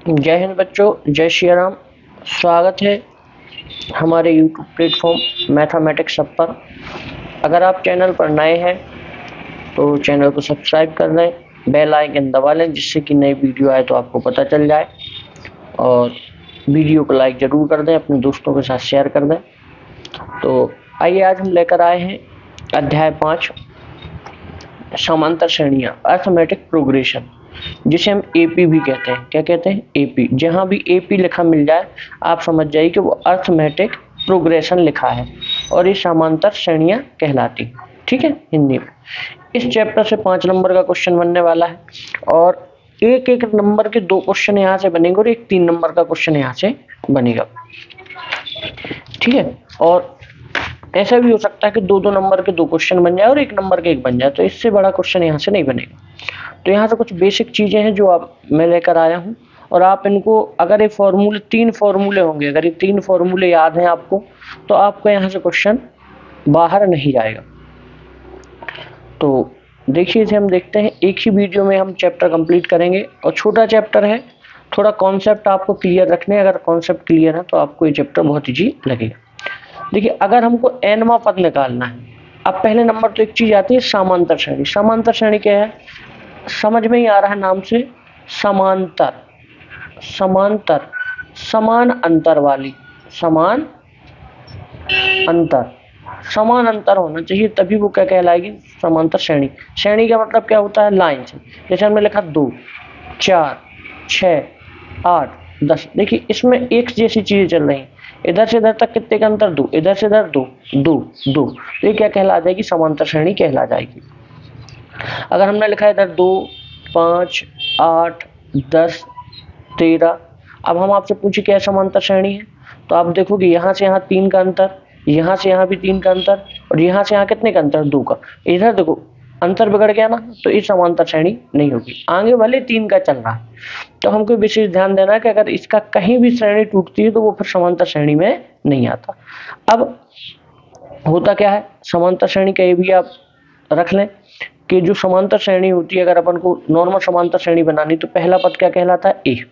जय हिंद बच्चों, जय श्री राम। स्वागत है हमारे YouTube प्लेटफॉर्म मैथमेटिक्स सब पर। अगर आप चैनल पर नए हैं तो चैनल को सब्सक्राइब कर लें, बेल आइकन दबा लें जिससे कि नई वीडियो आए तो आपको पता चल जाए, और वीडियो को लाइक ज़रूर कर दें, अपने दोस्तों के साथ शेयर कर दें। तो आइए आज हम लेकर आए हैं अध्याय 5, समांतर श्रेणियाँ, अर्थमेटिक प्रोग्रेशन, जिसे हम एपी भी कहते हैं। क्या कहते हैं? एपी। जहां भी एपी लिखा मिल जाए आप समझ जाइए कि वो अर्थमेटिक प्रोग्रेशन लिखा है और ये समांतर श्रेणियां कहलाती। ठीक है, हिंदी में। इस चैप्टर से 5 नंबर का क्वेश्चन बनने वाला है और एक एक नंबर के 2 क्वेश्चन यहाँ से बनेंगे और एक 3 नंबर का क्वेश्चन यहाँ से बनेगा। ठीक है, और ऐसा भी हो सकता है कि 2-2 नंबर के 2 क्वेश्चन बन जाए और 1 नंबर के 1 बन जाए, तो इससे बड़ा क्वेश्चन यहाँ से नहीं बनेगा। तो यहाँ से कुछ बेसिक चीजें हैं जो मैं लेकर आया हूँ, और आप इनको, अगर ये फॉर्मूले 3 फॉर्मूले होंगे, अगर ये 3 फॉर्मूले याद हैं आपको, तो आपको यहाँ से क्वेश्चन बाहर नहीं जाएगा। तो देखिए, इसे हम देखते हैं। एक ही वीडियो में हम चैप्टर कंप्लीट करेंगे और छोटा चैप्टर है, थोड़ा कॉन्सेप्ट आपको क्लियर रखने। अगर कॉन्सेप्ट क्लियर है तो आपको ये चैप्टर बहुत ईजी लगेगा। देखिए, अगर हमको nवां पद निकालना है, अब पहले नंबर तो एक चीज आती है समांतर श्रेणी। समांतर श्रेणी क्या है? समझ में ही आ रहा है नाम से, समांतर। समांतर, समान अंतर वाली, समान अंतर, समान अंतर होना चाहिए, तभी वो क्या कहलाएगी? समांतर श्रेणी। श्रेणी का मतलब क्या होता है? लाइन से। जैसे हमने लिखा 2, 4, 6, 8, 10। देखिए, इसमें एक जैसी चीजें चल रही हैं। इधर से इधर तक कितने का अंतर? 2। इधर से इधर 2, 2, 2। तो ये क्या कहला जाएगी? समांतर श्रेणी कहला जाएगी। अगर हमने लिखा है इधर 2, 5, 8, 10, 13, अब हम आपसे पूछे क्या समांतर श्रेणी है, तो आप देखोगे यहाँ से यहाँ 3 का अंतर, यहाँ से यहाँ भी 3 का अंतर, और यहाँ से यहाँ कितने का अंतर? 2 का। इधर देखो अंतर बिगड़ गया ना, तो ये समांतर श्रेणी नहीं होगी। आगे वाले 3 का चल रहा है, तो हमको विशेष ध्यान देना है कि अगर इसका कहीं भी श्रेणी टूटती है तो वो फिर समांतर श्रेणी में नहीं आता। अब होता क्या है, समांतर श्रेणी का ये भी आप रख लें कि जो समांतर श्रेणी होती है, अगर अपन को नॉर्मल समांतर श्रेणी बनानी, तो पहला पद क्या कहलाता है? ए।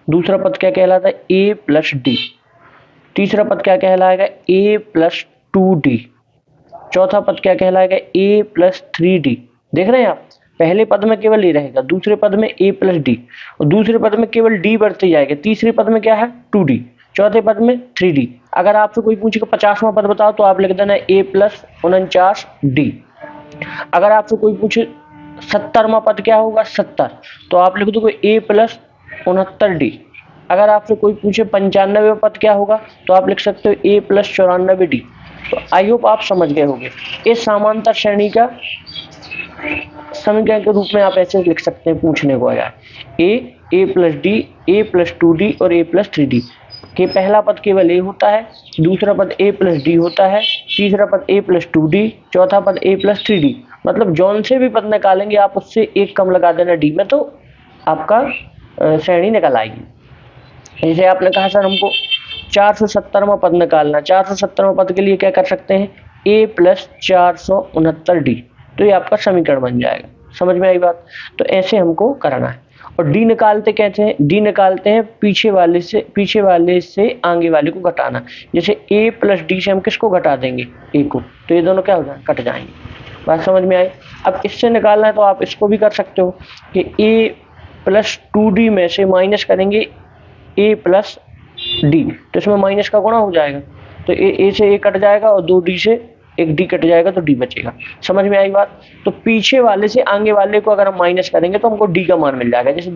दूसरा पद क्या कहलाता है? ए प्लस डी। तीसरा पद क्या कहलाएगा? ए प्लस 2d। चौथा पद क्या कहलाएगा? ए प्लस 3d। देख रहे हैं आप, पहले पद में केवल ए रहेगा, दूसरे पद में ए प्लस डी, और दूसरे पद में केवल डी बढ़ते जाएगा। तीसरे पद में क्या है? 2d। चौथे पद में 3d। अगर आपसे कोई पूछेगा 50वां पद बताओ, तो आप लिख देना ए प्लस 49d। अगर आपसे कोई पूछे 70वां पद क्या होगा? 70, तो आप लिख दो ए प्लस 69d। अगर आपसे कोई पूछे 95वां पद क्या होगा, तो आप लिख सकते हो ए प्लस 94d। तो आई होप आप समझ गए होंगे। इस समांतर श्रेणी का समीकरण के रूप में आप ऐसे लिख सकते हैं, पूछने को आया ए प्लस डी, ए प्लस 2d और ए प्लस 3d के पहला पद केवल ए होता है, दूसरा पद ए प्लस डी होता है, तीसरा पद ए प्लस 2d, चौथा पद ए प्लस 3d। मतलब जौन से भी पद निकालेंगे आप उससे एक कम लगा देना डी में, तो आपका श्रेणी निकल आएगी। जैसे आपने कहा सर हमको 470वां पद निकालना, 470वां पद के लिए क्या कर सकते हैं? ए प्लस 469d। तो ये आपका समीकरण बन जाएगा। समझ में आई बात? तो ऐसे हमको करना है। और डी निकालते कैसे हैं? डी निकालते हैं पीछे वाले से आगे वाले को घटाना। जैसे ए प्लस डी से हम किसको घटा देंगे? ए को, तो ये दोनों क्या हो जाए? कट जाएंगे। बात समझ में आई? अब इससे निकालना है तो आप इसको भी कर सकते हो कि ए प्लस 2d में से माइनस करेंगे ए प्लस डी, तो इसमें माइनस का गुणा हो जाएगा, तो ए से ए कट जाएगा और 2d से एक डी कट जाएगा, तो डी बचेगा। समझ में आई बात? तो पीछे वाले से आगे वाले को अगर हम माइनस करेंगे तो हमको डी का मान मिल जाएगा। जैसे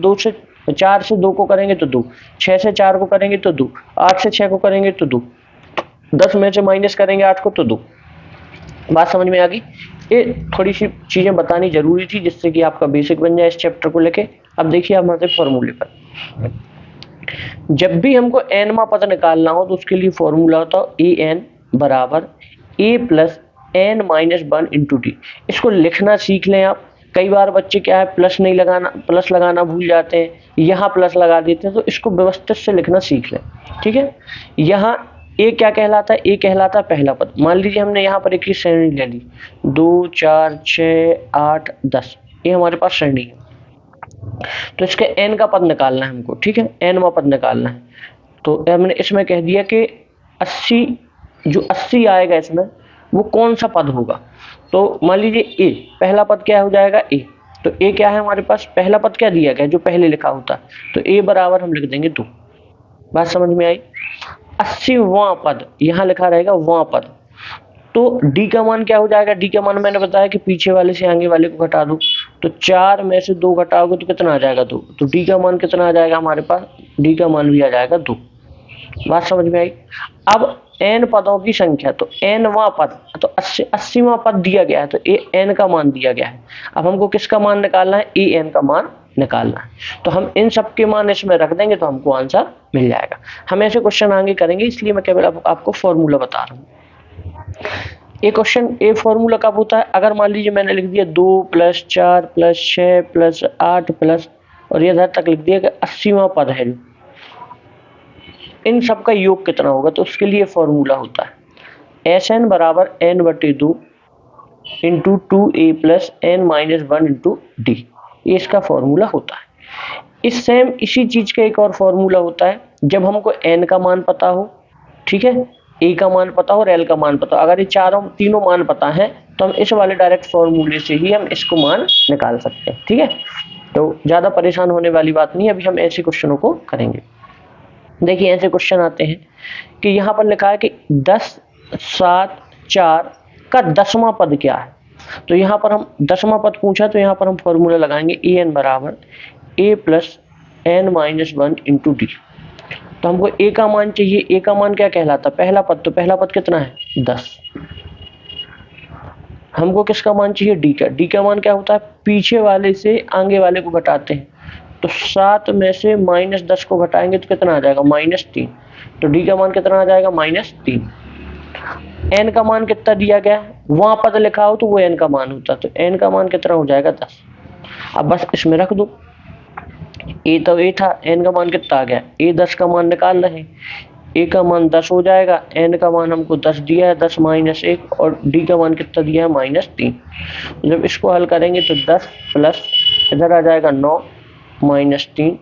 4 से 2 को करेंगे तो 2, 6 से 4 को करेंगे तो 2, 8 से 6 को करेंगे तो 2, 10 में से माइनस करेंगे 8 को तो 2। बात समझ में आ गई? ये थोड़ी सी चीजें बतानी जरूरी थी जिससे कि आपका बेसिक बन जाए इस चैप्टर को लेके। अब देखिए हमारे फॉर्मूले पर, जब भी हमको nवां पद निकालना हो तो उसके लिए फॉर्मूला होता है ए एन बराबर A plus N minus 1 into D. इसको लिखना सीख लें आप। कई बार बच्चे क्या है, प्लस लगाना भूल जाते हैं, यहाँ प्लस लगा देते हैं, तो इसको व्यवस्थित से लिखना सीख लें। ठीक है, यहाँ ए क्या कहलाता है? ए कहलाता है पहला पद। मान लीजिए हमने यहाँ पर एक ही श्रेणी ले ली, 2, 4, 6, 8, 10, ये हमारे पास श्रेणी है। तो इसके n का पद निकालना है हमको, ठीक है, nवां पद निकालना है। तो हमने इसमें कह दिया कि 80, जो 80 आएगा इसमें वो कौन सा पद होगा। तो मान लीजिए a, पहला पद क्या हो जाएगा a, तो a क्या है हमारे पास, पहला पद क्या दिया गया जो पहले लिखा होता, तो a बराबर हम लिख देंगे 2। बात समझ में आई। 80वां पद यहाँ लिखा रहेगा वां पद, तो d का मान क्या हो जाएगा, d का मान मैंने बताया कि पीछे वाले से आगे वाले को घटा दो, तो 4 में से 2 घटाओगे तो कितना आ जाएगा 2, तो d का मान कितना आ जाएगा हमारे पास, d का मान भी आ जाएगा 2। बात समझ में आई। अब n पदों की संख्या, तो nवां पद, तो 80वां पद दिया गया है, तो n का मान दिया गया है। अब हमको किसका मान निकालना है, an का मान निकालना है। तो हम इन सब के मान इसमें रख देंगे तो हमको आंसर मिल जाएगा। हम ऐसे क्वेश्चन आगे करेंगे, इसलिए मैं केवल आपको फॉर्मूला बता रहा हूँ। ये क्वेश्चन, ये फॉर्मूला कब होता है, अगर मान लीजिए मैंने लिख दिया 2 + 4 + 6 + 8 प्लस, और ये इधर तक लिख दिया कि 80वां पद है, इन सब का योग कितना होगा, तो उसके लिए फॉर्मूला होता है Sn बराबर n/2 × 2a + n - 1 × d, ये इसका फॉर्मूला होता है। इस सेम इसी चीज का एक और फॉर्मूला होता है, जब हमको n का मान पता हो, ठीक है, a का मान पता हो और l का मान पता हो। अगर ये तीनों मान पता है तो हम इस वाले डायरेक्ट फॉर्मूले से ही हम इसको मान निकाल सकते हैं, ठीक है। तो ज्यादा परेशान होने वाली बात नहीं, अभी हम ऐसे क्वेश्चनों को करेंगे। देखिए ऐसे क्वेश्चन आते हैं कि यहाँ पर लिखा है कि 10, 7, 4 का 10वां पद क्या है। तो यहाँ पर हम 10वां पद पूछा, तो यहाँ पर हम फॉर्मूला लगाएंगे an बराबर a + n - 1 × d। तो हमको a का मान चाहिए, a का मान क्या कहलाता है, पहला पद, तो पहला पद कितना है 10। हमको किसका मान चाहिए, d का। d का मान क्या होता है, पीछे वाले से आगे वाले को घटाते हैं, तो 7 में से -10 को घटाएंगे तो कितना आ जाएगा, -3। तो d का मान कितना आ जाएगा, -3। n का मान कितना दिया गया, वहां पद लिखा हो तो वो n का मान होता, तो n का मान कितना हो जाएगा 10। अब बस इसमें रख दो, a तो a था, n का मान कितना आ गया, a 10 का मान निकाल रहे हैं, a का मान 10 हो जाएगा, n का मान हमको 10 दिया है, 10 - 1, और d का मान कितना दिया है, -3। जब इसको हल करेंगे तो 10 प्लस इधर आ जाएगा 9 -3।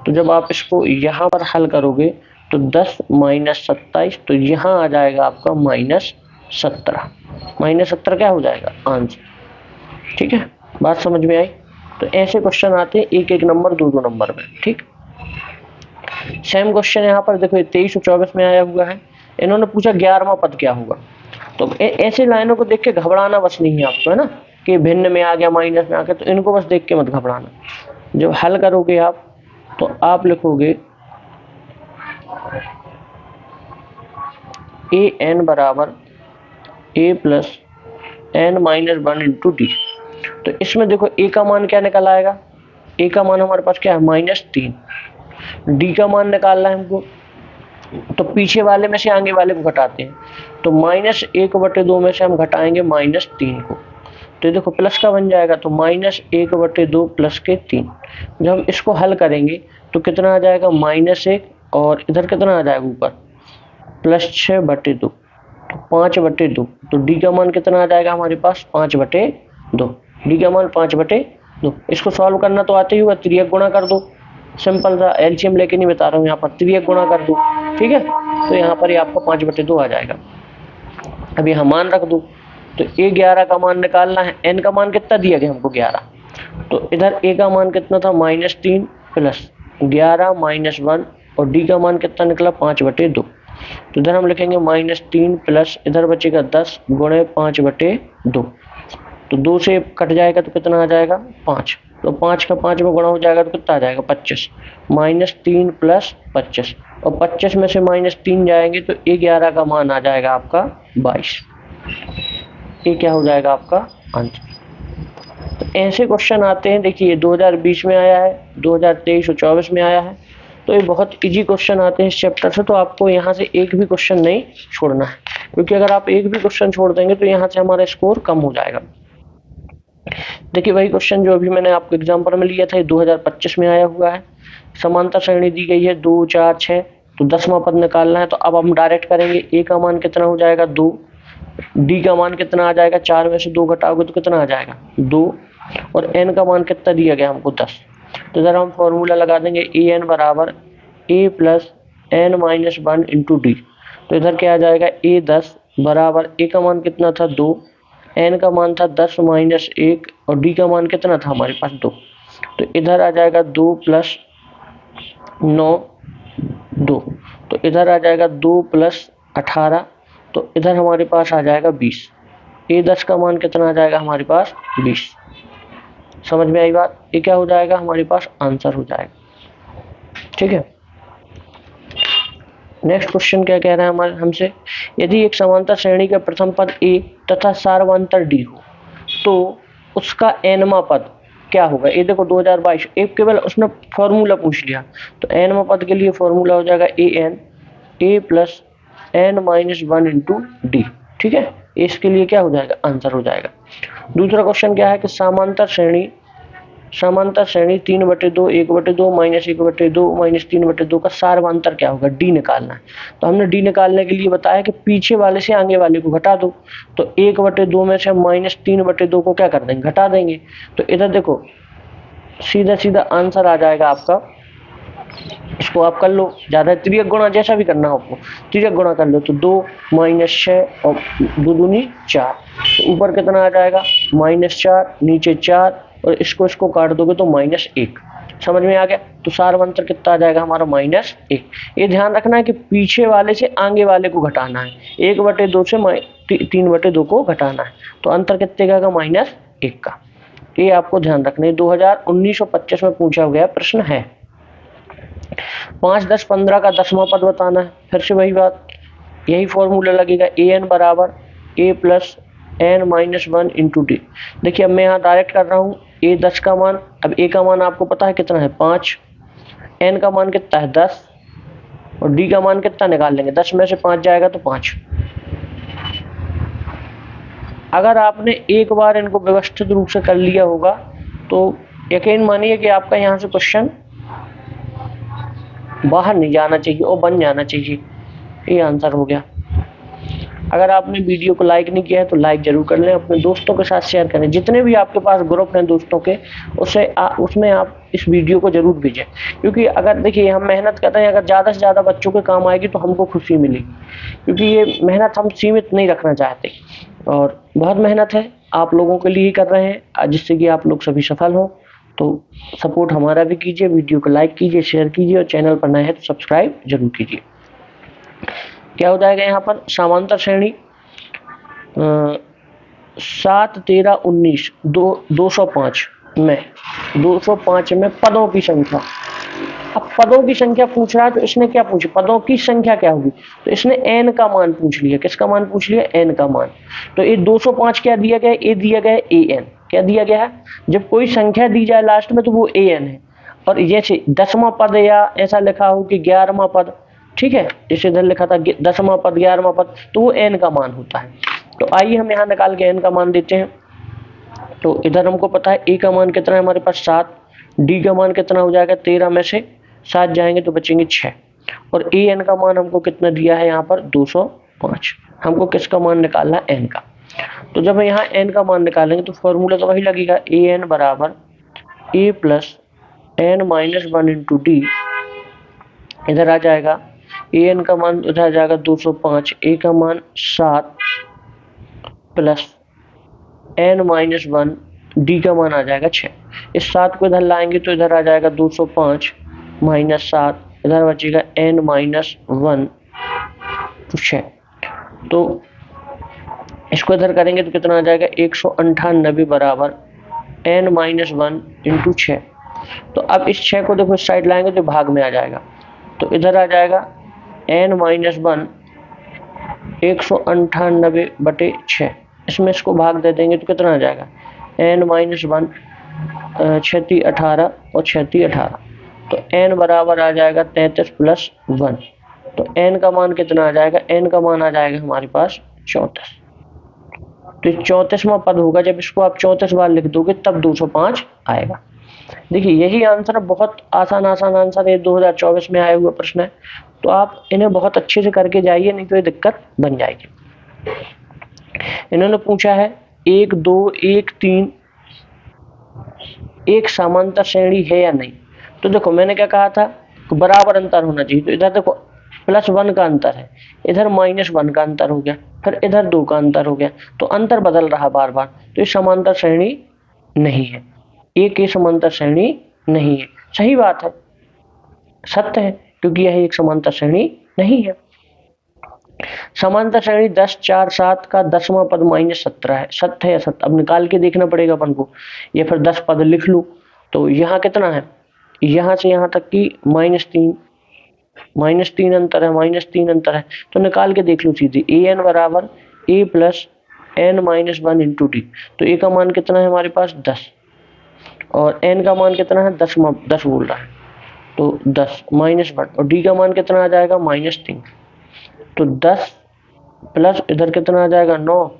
तो जब आप इसको यहाँ पर हल करोगे तो 10 - 27, तो यहाँ आ जाएगा आपका -17। -17 क्या हो जाएगा, आंसर, ठीक है। बात समझ में आई। तो ऐसे क्वेश्चन आते हैं 1-1 नंबर, 2-2 नंबर में, ठीक। सेम क्वेश्चन यहाँ पर देखो 23 और 24 में आया हुआ है। इन्होंने पूछा 11वां पद क्या होगा। तो ऐसे लाइनों को देख के घबराना बस नहीं है आपको, है ना, कि भिन्न में आ गया, माइनस में आ गया, तो इनको बस देख के मत घबराना। जब हल करोगे आप तो आप लिखोगे an बराबर a + n - 1 × d। तो इसमें देखो a का मान क्या निकल आएगा, a का मान हमारे पास क्या है, -3। d का मान निकालना है हमको, तो पीछे वाले में से आगे वाले को घटाते हैं, तो -1/2 में से हम घटाएंगे -3 को, तो देखो प्लस का बन जाएगा, तो -1/2 प्लस के 3। जब हम इसको हल करेंगे तो कितना आ जाएगा, -1, और इधर कितना आ जाएगा ऊपर +6/2, तो 5/2। तो डी का मान कितना आ जाएगा हमारे पास, 5/2। डी का मान 5/2। इसको सॉल्व करना तो आते ही हुआ, त्रियक गुणा कर दो, सिंपल सा, एलसीएम लेके नहीं बता रहा हूँ, यहाँ पर त्रियक गुणा कर दो, ठीक है। तो यहाँ पर ये आपका 5/2 आ जाएगा। अब यहाँ मान रख दो, तो a11 का मान निकालना है, n का मान कितना दिया गया हमको 11, तो इधर a का मान कितना था, -3 प्लस 11 - 1, और d का मान कितना निकला, 5/2। तो इधर हम लिखेंगे -3 प्लस इधर बचेगा 10 गुणे 5/2, तो 2 से कट जाएगा तो कितना आ जाएगा, 5। तो 5 का 5 में गुणा हो जाएगा तो कितना आ जाएगा, 25। -3 प्लस 25, और 25 में से -3 जाएंगे तो a11 का मान आ जाएगा आपका 22। ये क्या हो जाएगा आपका आंसर। तो ऐसे क्वेश्चन आते हैं, देखिए 2020 में आया है, 2023 और 24 में आया है, तो ये बहुत इजी क्वेश्चन आते हैं इस चैप्टर से। तो आपको यहाँ से एक भी क्वेश्चन नहीं छोड़ना है, क्योंकि अगर आप एक भी क्वेश्चन छोड़ देंगे तो यहाँ से हमारा स्कोर कम हो जाएगा। देखिए वही क्वेश्चन जो अभी मैंने आपको एग्जाम्पल में लिया था, 2025 में आया हुआ है। समांतर श्रेणी दी गई है 2, 4, 6, तो 10वां पद निकालना है। तो अब हम डायरेक्ट करेंगे, a का मान कितना हो जाएगा, 2, d का मान कितना आ जाएगा, 4 में से 2 घटाओगे तो कितना आ जाएगा, 2, और n का मान कितना दिया गया हमको, 10। तो इधर हम फॉर्मूला लगा देंगे ए एन बराबर A plus N minus 1 into D. तो इधर क्या आ जाएगा ए 10 बराबर ए का मान कितना था 2, एन का मान था 10 माइनस 1 और डी का मान कितना था हमारे पास 2। तो इधर आ जाएगा 2 प्लस 9 2। तो इधर आ जाएगा 2 प्लस 18। तो इधर हमारे पास आ जाएगा 20। ए 10 का मान कितना आ जाएगा हमारे पास 20। समझ में आई बात? ये क्या हो जाएगा हमारे पास आंसर हो जाएगा। ठीक है, नेक्स्ट क्वेश्चन क्या कह रहा है हमारे हमसे, यदि एक समांतर श्रेणी का प्रथम पद ए तथा सार्वंतर डी हो तो उसका एनवा पद क्या होगा। ये देखो 2022 एक केवल उसने फॉर्मूला पूछ लिया, तो एनवा पद के लिए फॉर्मूला हो जाएगा A N A plus N minus 1 into D. ठीक है, इसके लिए क्या हो जाएगा आंसर हो जाएगा। दूसरा क्वेश्चन क्या है कि समांतर श्रेणी 3/2 1/2 माइनस 1/2 माइनस 3/2 का सार्वंतर क्या होगा, डी निकालना है। तो हमने डी निकालने के लिए बताया कि पीछे वाले से आगे वाले को घटा दो। तो 1/2 में से माइनस 3/2 को क्या कर देंगे, घटा देंगे। तो इधर देखो सीधा सीधा आंसर आ जाएगा आपका। इसको आप कर लो, ज्यादा त्रियक गुणा जैसा भी करना हो आपको, त्रियक गुणा कर लो। तो 2 माइनस 6 और 2 दूनी 4। तो ऊपर कितना आ जाएगा -4, नीचे 4 और इसको काट दोगे तो -1। समझ में आ गया। तो सार्वंतर कितना आ जाएगा हमारा -1। ये ध्यान रखना है कि पीछे वाले से आगे वाले को घटाना है, 1/2 से 3/2 को घटाना है। तो अंतर कितने का -1 का। ये आपको ध्यान रखना है, 2019-25 में पूछा गया प्रश्न है। 5, 10, 15 का 10वां पद बताना है। फिर से वही बात, यही फॉर्मूला लगेगा ए एन बराबर A plus N minus 1 into D. देखिए अब मैं यहाँ डायरेक्ट कर रहा हूँ ए 10 का मान, अब ए का मान आपको पता है कितना है 5, एन का मान कितना है 10 और डी का मान कितना निकाल लेंगे, 10 में से 5 जाएगा तो 5। अगर आपने एक बार इनको व्यवस्थित रूप से कर लिया होगा तो यकीन मानिए कि आपका यहाँ से क्वेश्चन बाहर नहीं जाना चाहिए और बन जाना चाहिए। ये आंसर हो गया। अगर आपने वीडियो को लाइक नहीं किया है तो लाइक जरूर कर लें, अपने दोस्तों के साथ शेयर करें। जितने भी आपके पास ग्रुप हैं दोस्तों के, उसमें आप इस वीडियो को जरूर भेजें। क्योंकि अगर देखिए हम मेहनत कर रहे हैं, अगर ज़्यादा से ज़्यादा बच्चों के काम आएगी तो हमको खुशी मिलेगी। क्योंकि ये मेहनत हम सीमित नहीं रखना चाहते और बहुत मेहनत है आप लोगों के लिए ही कर रहे हैं, जिससे कि आप लोग सभी सफल हों। तो सपोर्ट हमारा भी कीजिए, वीडियो को लाइक कीजिए, शेयर कीजिए और चैनल पर नए हैं तो सब्सक्राइब जरूर कीजिए। क्या हो जाएगा यहाँ पर समांतर श्रेणी 7, 13, 19 205 में पदों की संख्या। अब पदों की संख्या पूछ रहा है तो इसने क्या पूछा, पदों की संख्या क्या होगी। तो इसने एन का मान पूछ लिया। किसका मान पूछ लिया, एन का मान। तो ये 205 क्या दिया गया है, ये दिया गया है ए एन। क्या दिया गया है, जब कोई संख्या दी जाए लास्ट में तो वो ए एन है। और जैसे 10वां पद या ऐसा लिखा हो कि 11वां पद, ठीक है, जैसे इधर लिखा था 10वां पद 11वां पद, तो वो एन का मान होता है। तो आइए हम यहाँ निकाल के एन का मान देते हैं। तो इधर हमको पता है ए का मान कितना है हमारे पास 7, डी का मान कितना हो जाएगा 13 में से 7 जाएंगे तो बचेंगे 6 और ए एन का मान हमको कितना दिया है यहाँ पर 205। हमको किसका मान निकालना है, एन का। तो जब यहाँ एन का मान निकालेंगे तो फॉर्मूला तो वही लगेगा, ए एन बराबर A plus N minus 1 into D. इधर आ जाएगा ए एन का मान, इधर आ जाएगा 205, ए का मान 7 प्लस एन माइनस 1, डी का मान आ जाएगा 6। इस 7 को इधर लाएंगे तो इधर आ जाएगा 205 माइनस 7, इधर बचेगा एन माइनस 1 तो 6। तो इसको इधर करेंगे तो कितना आ जाएगा 198 बराबर एन माइनस 1 इंटू 6। तो अब इस 6 को देखो इस साइड लाएंगे तो भाग में आ जाएगा। तो इधर आ जाएगा एन माइनस 1 198/6। इसमें इसको भाग दे देंगे तो कितना आ जाएगा एन माइनस 1 36 18 और 36 18। तो एन बराबर आ जाएगा 33 प्लस 1। तो एन का मान कितना आ जाएगा, एन का मान आ जाएगा हमारे पास 34। तो 34वां पद होगा। जब इसको आप 34 बार लिख दोगे तब 205 आएगा। देखिए यही आंसर, बहुत आसान आंसर है, 2024 में आया हुआ प्रश्न है। तो आप इन्हें बहुत अच्छे से करके जाइए, नहीं तो ये दिक्कत बन जाएगी। इन्होंने पूछा है 1, 2, 1, 3 एक समांतर श्रेणी है या नहीं। तो देखो मैंने क्या कहा था, बराबर अंतर होना चाहिए। तो इधर देखो +1 का अंतर है, इधर -1 का अंतर हो गया, फिर इधर 2 का अंतर हो गया, तो अंतर बदल रहा बार बार, तो ये समांतर श्रेणी नहीं है, एक ये समांतर श्रेणी नहीं है। सही बात है, सत्य है, क्योंकि यह एक समांतर श्रेणी नहीं है। समांतर श्रेणी 10, 4, 7 का 10वां पद -17 है, सत्य है या सत्य? अब निकाल के देखना पड़ेगा अपन को, या फिर 10 पद लिख लूं। तो यहाँ कितना है, यहाँ से यहाँ तक की -3 अंतर है, -3 अंतर है, तो निकाल के देख लो सीधे। an बराबर a plus n-1 into D. तो a का मान कितना है हमारे पास 10, और n का मान कितना है 10 बोल रहा है, तो 10 -1, और d का मान कितना आ जाएगा -3। तो 10 प्लस इधर कितना आ जाएगा 9,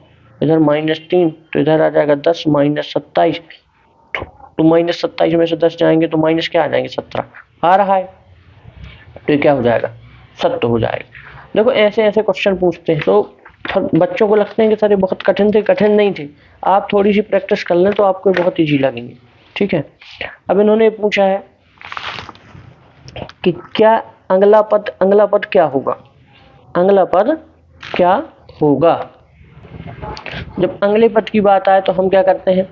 इधर -3, तो इधर आ जाएगा 10 -27। तो -27 में से 10 जाएंगे तो माइनस क्या आ जाएंगे 17 आ रहा है, तो ये क्या हो जाएगा, सत्य हो जाएगा। देखो ऐसे ऐसे क्वेश्चन पूछते हैं तो बच्चों को लगते हैं कि सर ये बहुत कठिन थे, कठिन नहीं थे। आप थोड़ी सी प्रैक्टिस कर लें तो आपको बहुत ईजी लगेंगे। ठीक है, अब इन्होंने पूछा है कि क्या अगला पद क्या होगा, अगला पद क्या होगा। जब अगले पद की बात आए तो हम क्या करते हैं,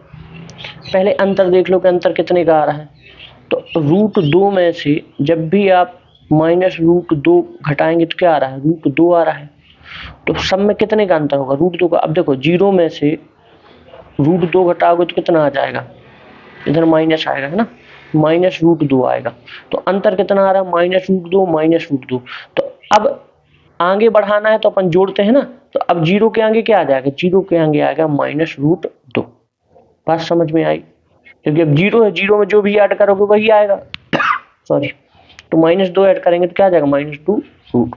पहले अंतर देख लो कि अंतर कितने का आ रहा है। तो √2 में से जब भी आप -√2 घटाएंगे तो क्या आ रहा है, √2 आ रहा है। तो सब में कितने का अंतर होगा, √2 का। अब देखो 0 में से √2 घटाओगे तो कितना आ जाएगा, इधर माइनस आएगा, है ना, -√2 आएगा। तो अंतर कितना आ रहा है, -√2। तो अब आगे बढ़ाना है तो अपन जोड़ते हैं ना, तो अब 0 के आगे क्या आ जाएगा, 0 के आगे आएगा -√2। बात समझ में आई, क्योंकि अब 0 है, 0 में जो भी ऐड करोगे वही आएगा। सॉरी, तो -2 ऐड करेंगे तो क्या आ जाएगा -2√।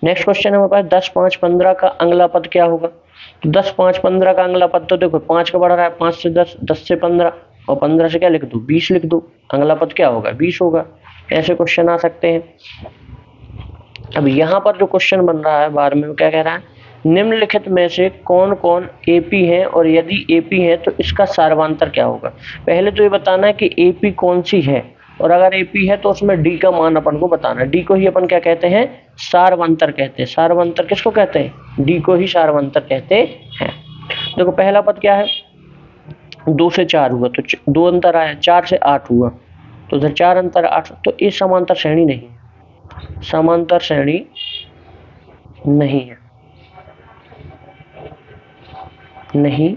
नेक्स्ट क्वेश्चन है हमारे पास 10, 5, 15 का अगला पद क्या होगा। तो 10, 5, 15 का अगला पद, तो देखो 5 का बढ़ रहा है, 5 से 10, 10 से 15, और 15 से क्या लिख दो, 20 लिख दो। अगला पद क्या होगा, 20 होगा। ऐसे क्वेश्चन आ सकते हैं। अब यहाँ पर जो क्वेश्चन बन रहा है 12 में, क्या कह रहा है, निम्नलिखित में से कौन कौन एपी है, और यदि एपी है तो इसका सार्वंतर क्या होगा। पहले तो ये बताना है कि एपी कौन सी है, और अगर एपी है तो उसमें डी का मान अपन को बताना है। डी को ही अपन क्या कहते हैं, सार्वंतर कहते हैं। सार्वंतर किसको कहते हैं, डी को ही सार्वंतर कहते हैं। देखो पहला पद क्या है, 2 से 4 हुआ तो 2 अंतर आया, 4 से 8 हुआ तो इधर 4 अंतर 8, तो ये समांतर श्रेणी नहीं है, समांतर श्रेणी नहीं है, नहीं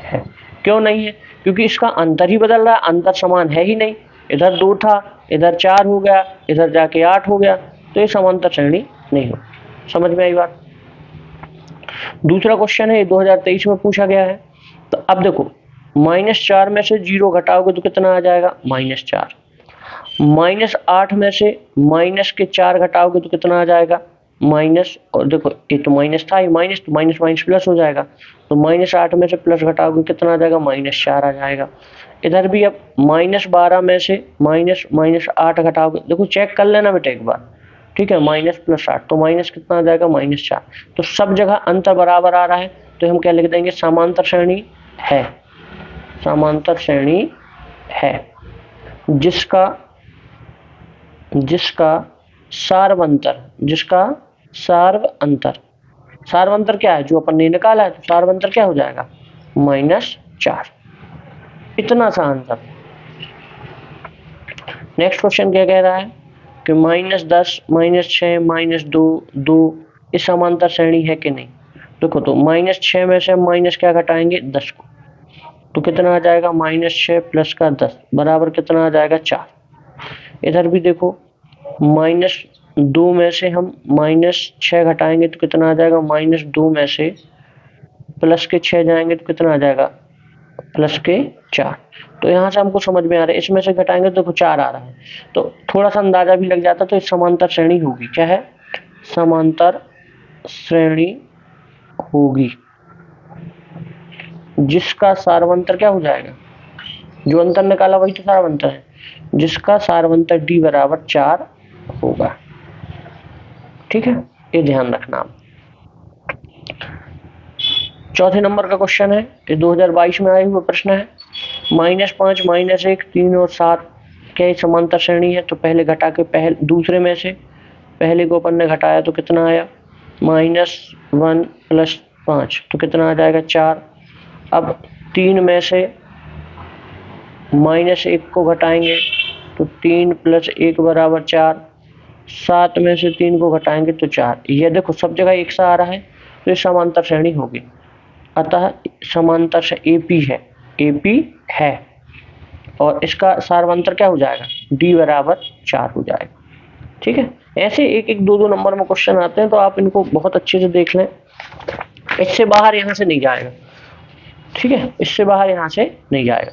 है। क्यों नहीं है, क्योंकि इसका अंतर ही बदल रहा है, अंतर समान है ही नहीं। इधर 2 था, इधर 4 हो गया, इधर जाके 8 हो गया, तो ये समांतर श्रेणी नहीं हो। समझ में आई बात। दूसरा क्वेश्चन है, 2023 में पूछा गया है। तो अब देखो -4 में से 0 घटाओगे तो कितना आ जाएगा, -4। -8 में से -4 घटाओगे तो कितना आ जाएगा, माइनस, और देखो ये तो माइनस था, ये माइनस, तो माइनस माइनस प्लस हो जाएगा। तो -8 में से प्लस घटाओगे कितना आ जाएगा, -4 आ जाएगा। इधर भी अब -12 में से -8 घटाओगे, देखो चेक कर लेना बेटा एक बार, ठीक है, माइनस प्लस 8, तो माइनस कितना आ जाएगा, -4। तो सब जगह अंतर बराबर आ रहा है, तो हम क्या लिख देंगे, समांतर श्रेणी है, समांतर श्रेणी है, जिसका सार्वंतर क्या है, जो अपन ने निकाला है, तो सार्वंतर क्या हो जाएगा, -4। इतना सा आंसर। नेक्स्ट क्वेश्चन क्या कह रहा है कि -10, -6, -2, 2 इस समांतर श्रेणी है कि नहीं। देखो तो -6 में से माइनस क्या घटाएंगे, 10 को, तो कितना आ जाएगा, -6 प्लस का 10 बराबर कितना आ जाएगा, 4। इधर भी देखो -2 में से हम -6 घटाएंगे तो कितना आ जाएगा, -2 में से प्लस के 6 जाएंगे तो कितना आ जाएगा, प्लस के 4। तो यहाँ से हमको समझ में आ रहा है, इसमें से घटाएंगे तो देखो 4 आ रहा है, तो थोड़ा सा अंदाजा भी लग जाता, तो इस समांतर श्रेणी होगी। क्या है, समांतर श्रेणी होगी, जिसका सार्वंतर क्या हो जाएगा, जो अंतर निकाला वही तो सार्वंतर है, जिसका सार्वंतर d बराबर 4 होगा। ठीक है, ये ध्यान रखना। चौथे नंबर का क्वेश्चन है, ये 2022 में आया हुआ प्रश्न है। -5 -1 3 और 7 क्या समांतर श्रेणी है, तो पहले घटा के दूसरे में से पहले को अपन ने घटाया तो कितना आया, -1 + 5 तो कितना आ जाएगा 4। अब 3 में से -1 को घटाएंगे तो 3 + 1 = 4। 7 में से 3 को घटाएंगे तो 4। ये देखो सब जगह एक सा आ रहा है तो ये समांतर श्रेणी होगी, अतः समांतर से AP है और इसका सार्वंतर क्या हो जाएगा, D = 4 हो जाएगा। ठीक है, ऐसे एक एक दो नंबर में क्वेश्चन आते हैं तो आप इनको बहुत अच्छे से देख लें, इससे बाहर यहाँ से नहीं जाएगा। ठीक है, इससे बाहर यहाँ से नहीं जाएगा।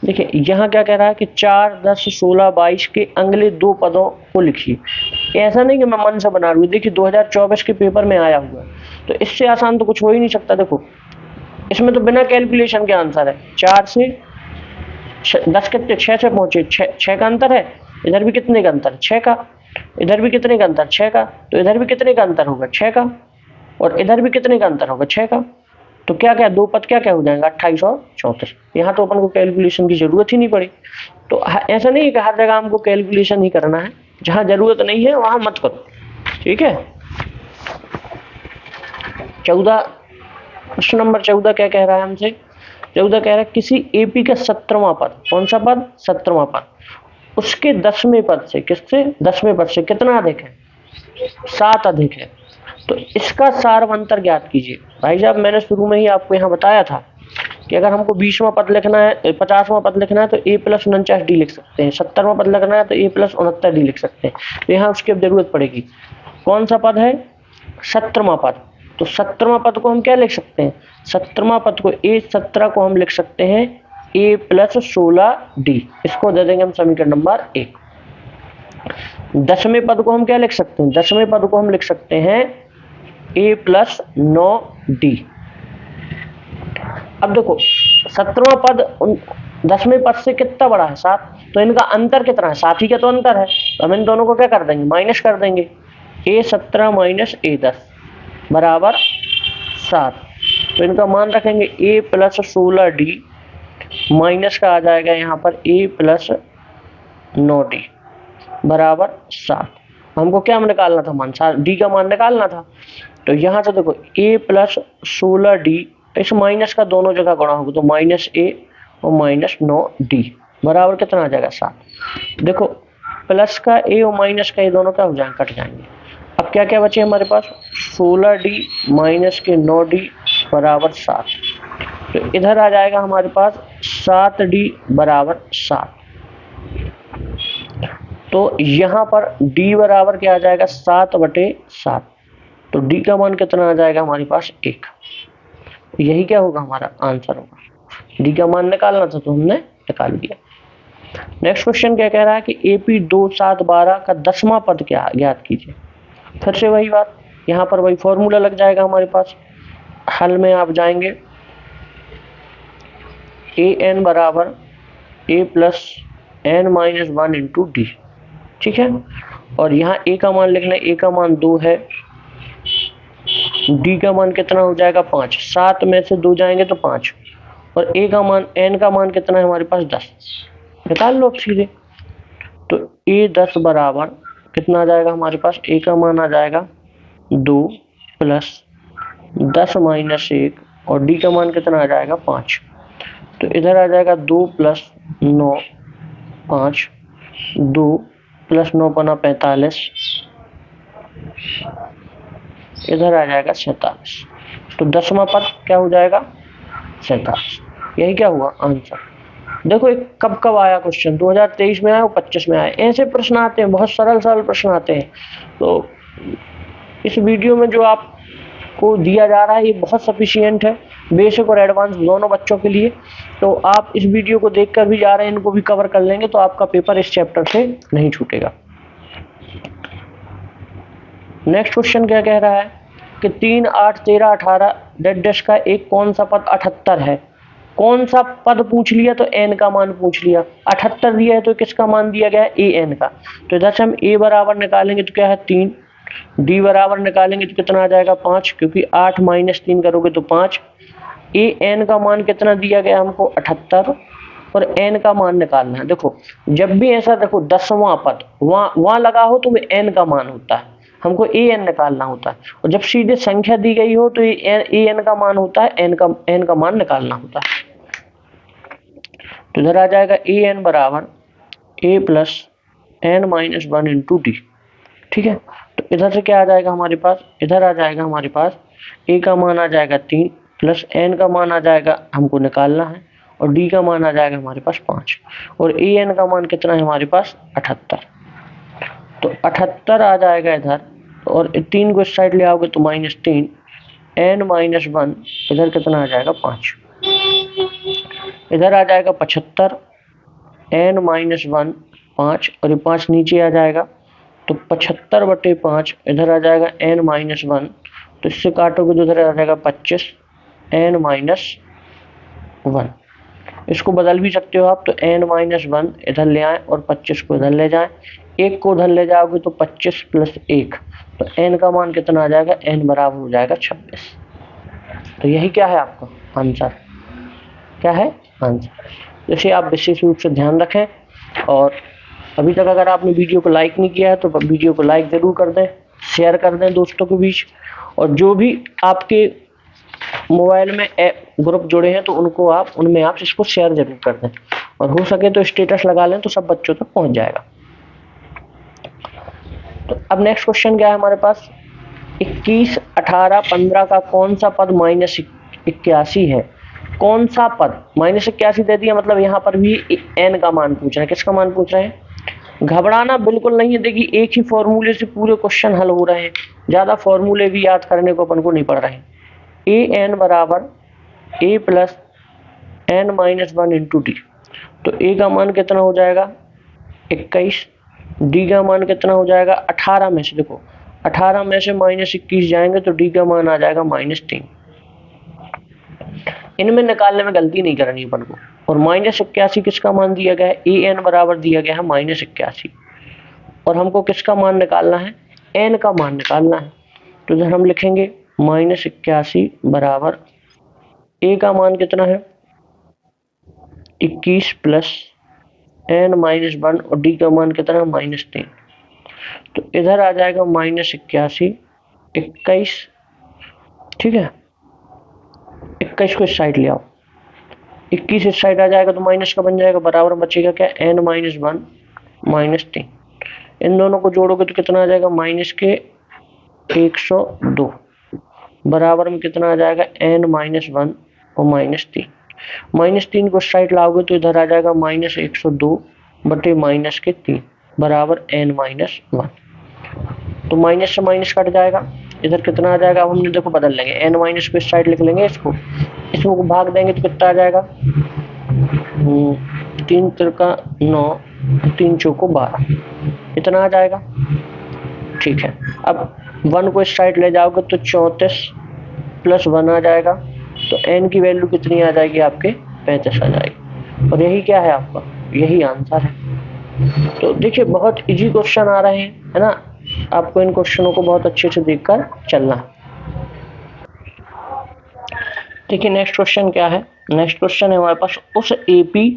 देखिए यहाँ क्या कह रहा है कि 4, 10, 16, 22 के अगले 2 पदों को लिखिए। ऐसा नहीं कि मैं मन से बना रहा हूँ, देखिए 2024 के पेपर में आया हुआ है तो इससे आसान तो कुछ हो ही नहीं सकता। देखो इसमें तो बिना कैलकुलेशन के आंसर है। 4 से 10 कितने, 6 से पहुंचे, 6 का अंतर है, इधर भी कितने का अंतर, 6 का, इधर भी कितने का अंतर, 6 का, तो इधर भी कितने का अंतर होगा, 6 का, और इधर भी कितने का अंतर होगा, 6 का। तो क्या क्या दो पद क्या क्या हो जाएंगे, 28 और 34। यहाँ तो अपन को कैलकुलेशन की जरूरत ही नहीं पड़ी। तो ऐसा नहीं है कि हर जगह हमको कैलकुलेशन ही करना है, जहां जरूरत नहीं है वहां मत करो। ठीक है, 14 प्रश्न नंबर 14 क्या कह रहा है हमसे, 14 कह रहा है किसी AP का 17वां पद, कौन सा पद, 17वां पद, उसके 10वें पद से, किससे, 10वें पद से कितना अधिक है, 7 अधिक है, तो इसका सार्वंतर ज्ञात कीजिए। भाई साहब मैंने शुरू में ही आपको यहाँ बताया था कि अगर हमको 20वां पद लिखना है, 50वां पद लिखना है तो A + 49D लिख सकते हैं, 70वां पद लिखना है तो A + 69D लिख सकते हैं। तो यहाँ उसकी अब जरूरत पड़ेगी, कौन सा पद है, 17वां पद। तो 17वां पद को हम क्या लिख सकते हैं, 17वां पद को A17 को हम लिख सकते हैं A + 16D, इसको दे देंगे हम समीकरण नंबर 1। 10वें पद को हम क्या लिख सकते हैं, 10वें पद को हम लिख सकते हैं A + 9D। अब देखो 17वां पद 10वें पद से कितना बड़ा है, 7, तो इनका अंतर कितना है, 7 ही का तो अंतर है, तो हम इन दोनों को क्या कर देंगे, माइनस कर देंगे। A17 - A10 = 7, तो इनका मान रखेंगे A + 16D माइनस का आ जाएगा यहाँ पर A + 9D = 7। हमको क्या निकालना था, मान D का मान निकालना था। तो यहाँ से देखो A + 16D, इस माइनस का दोनों जगह गुणा होगा तो -A और -9D बराबर कितना आ जाएगा, 7। देखो प्लस का A और माइनस का ये दोनों क्या हो जाएंगे, कट जाएंगे। अब क्या क्या बचे हमारे पास, 16D माइनस के 9D = 7, तो इधर आ जाएगा हमारे पास 7D = 7। तो यहाँ पर D बराबर क्या आ जाएगा, 7/7, तो D का मान कितना आ जाएगा हमारे पास, 1। यही क्या होगा, हमारा आंसर होगा। D का मान निकालना था तो हमने निकाल दिया। नेक्स्ट क्वेश्चन क्या कह रहा है कि AP 2, 7, 12 का 10वां पद क्या ज्ञात कीजिए। फिर से वही बात, यहाँ पर वही फॉर्मूला लग जाएगा हमारे पास। हल में आप जाएंगे, AN = A + N - 1 × D। ठीक है, और यहाँ A का मान लिखना है, A का मान 2 है, D का मान कितना हो जाएगा, 5, 7 में से 2 जाएंगे तो 5, और A का मान, N का मान कितना है हमारे पास, 10, निकाल लो अब सीधे। तो A10 बराबर कितना आ जाएगा हमारे पास, A का मान आ जाएगा 2 + 10 - 1, और D का मान कितना आ जाएगा, 5, तो इधर आ जाएगा 2 + 9 5, 2 + 9 = 45, इधर आ जाएगा 47। तो 10वां पद क्या हो जाएगा, 47। यही क्या हुआ आंसर। देखो एक कब कब आया क्वेश्चन, 2023 में आया और 25 में आया, ऐसे प्रश्न आते हैं, बहुत सरल प्रश्न आते हैं। तो इस वीडियो में जो आपको दिया जा रहा है ये बहुत सफिशिएंट है, बेसिक और एडवांस दोनों बच्चों के लिए। तो आप इस वीडियो को देखकर भी जा रहे हैं, इनको भी कवर कर लेंगे तो आपका पेपर इस चैप्टर से नहीं छूटेगा। नेक्स्ट क्वेश्चन क्या कह रहा है कि 3, 8, 13, 18 डैश का एक कौन सा पद 78 है। कौन सा पद पूछ लिया तो n का मान पूछ लिया, 78 दिया है तो किसका मान दिया गया है, an का। तो इधर से हम A बराबर निकालेंगे तो क्या है, 3, D बराबर निकालेंगे तो कितना आ जाएगा, 5, क्योंकि 8 - 3 करोगे तो 5। an का मान कितना दिया गया हमको, 78, और n का मान निकालना है। देखो जब भी ऐसा देखो 10वां पद वहां लगा हो तो वो n का मान होता है, हमको an निकालना होता है। और जब सीधे संख्या दी गई हो तो ये an का मान होता है, n का मान निकालना होता है। तो इधर आ जाएगा an बराबर a plus n minus 1 into D. ठीक है, तो इधर से क्या आ जाएगा हमारे पास, इधर आ जाएगा हमारे पास a का मान आ जाएगा 3 प्लस n का मान आ जाएगा, हमको निकालना है, और d का मान आ जाएगा हमारे पास 5, और an का मान कितना है हमारे पास 78। तो 78 आ जाएगा इधर, और 3 को इस साइड ले आओगे तो -3 n माइनस 1, इधर कितना आ जाएगा 5, इधर आ जाएगा 75 n माइनस 1 5, और ये 5 नीचे आ जाएगा तो 75/5, इधर आ जाएगा n माइनस 1, तो इससे काटोगे तो इधर आ जाएगा 25 n माइनस 1। इसको बदल भी सकते हो आप, तो n माइनस 1 इधर ले आए और 25 को इधर ले जाएं, 1 को उधर ले जाओगे तो 25 प्लस 1, तो n का मान कितना आ जाएगा, n बराबर हो जाएगा 26। तो यही क्या है आपका आंसर, क्या है आंसर। जैसे आप विशेष रूप से ध्यान रखें, और अभी तक अगर आपने वीडियो को लाइक नहीं किया है तो वीडियो को लाइक जरूर कर दें, शेयर कर दें दोस्तों के बीच, और जो भी आपके मोबाइल में ग्रुप जुड़े हैं तो उनमें आप इसको शेयर जरूर कर दें, और हो सके तो स्टेटस लगा लें तो सब बच्चों तक पहुंच जाएगा। तो अब नेक्स्ट क्वेश्चन क्या है हमारे पास, 21, 18, 15 का कौन सा पद -81 है। कौन सा पद -81 दे दिया, मतलब यहाँ पर भी n का मान पूछ रहे हैं। किसका मान पूछ रहे हैं, घबराना बिल्कुल नहीं है। देखिए एक ही फॉर्मूले से पूरे क्वेश्चन हल हो रहे हैं, ज्यादा फॉर्मूले भी याद करने को अपन को नहीं पड़ रहे हैं। an बराबर a plus n minus 1 into D. तो a का मान कितना हो जाएगा 21, d का मान कितना हो जाएगा 18 में से, देखो 18 में से -21 जाएंगे तो d का मान आ जाएगा -3। इनमें निकालने में गलती नहीं करनी अपन को। और -81 किसका मान दिया गया है, an बराबर दिया गया है -81, और हमको किसका मान निकालना है, n का मान निकालना है। तो इधर हम लिखेंगे -81 बराबर a का मान कितना है 21 प्लस n माइनस 1, और d का मान कितना है -3। तो इधर आ जाएगा -81 21, ठीक है, 21 को इस साइड ले आओ, 21 इस साइड आ जाएगा तो माइनस का बन जाएगा, बराबर बचेगा क्या n माइनस 1 -3। इन दोनों को जोड़ोगे तो कितना आ जाएगा माइनस के 102, बराबर में कितना आ जाएगा n माइनस 1 और -3। -3 को साइड लाओगे तो इधर आ जाएगा -102 बटे -3 बराबर n माइनस 1। तो माइनस से माइनस कट जाएगा, इधर कितना आ जाएगा, अब हमने देखो बदल लेंगे, n माइनस को इस साइड लिख लेंगे, इसको भाग देंगे तो कितना आ जाएगा 3 तिरका 9, 3 चौको 12, इतना आ जाएगा। ठीक है, अब 1 को इस साइड ले जाओगे तो 34 प्लस 1 आ जाएगा, तो n की वैल्यू कितनी आ जाएगी आपके 35 आ जाएगी, और यही क्या है आपका, यही आंसर है। तो देखिए बहुत इजी क्वेश्चन आ रहे हैं, है ना, आपको इन क्वेश्चनों को बहुत अच्छे से देखकर चलना है। देखिए नेक्स्ट क्वेश्चन क्या है, नेक्स्ट क्वेश्चन है हमारे पास, उस एपी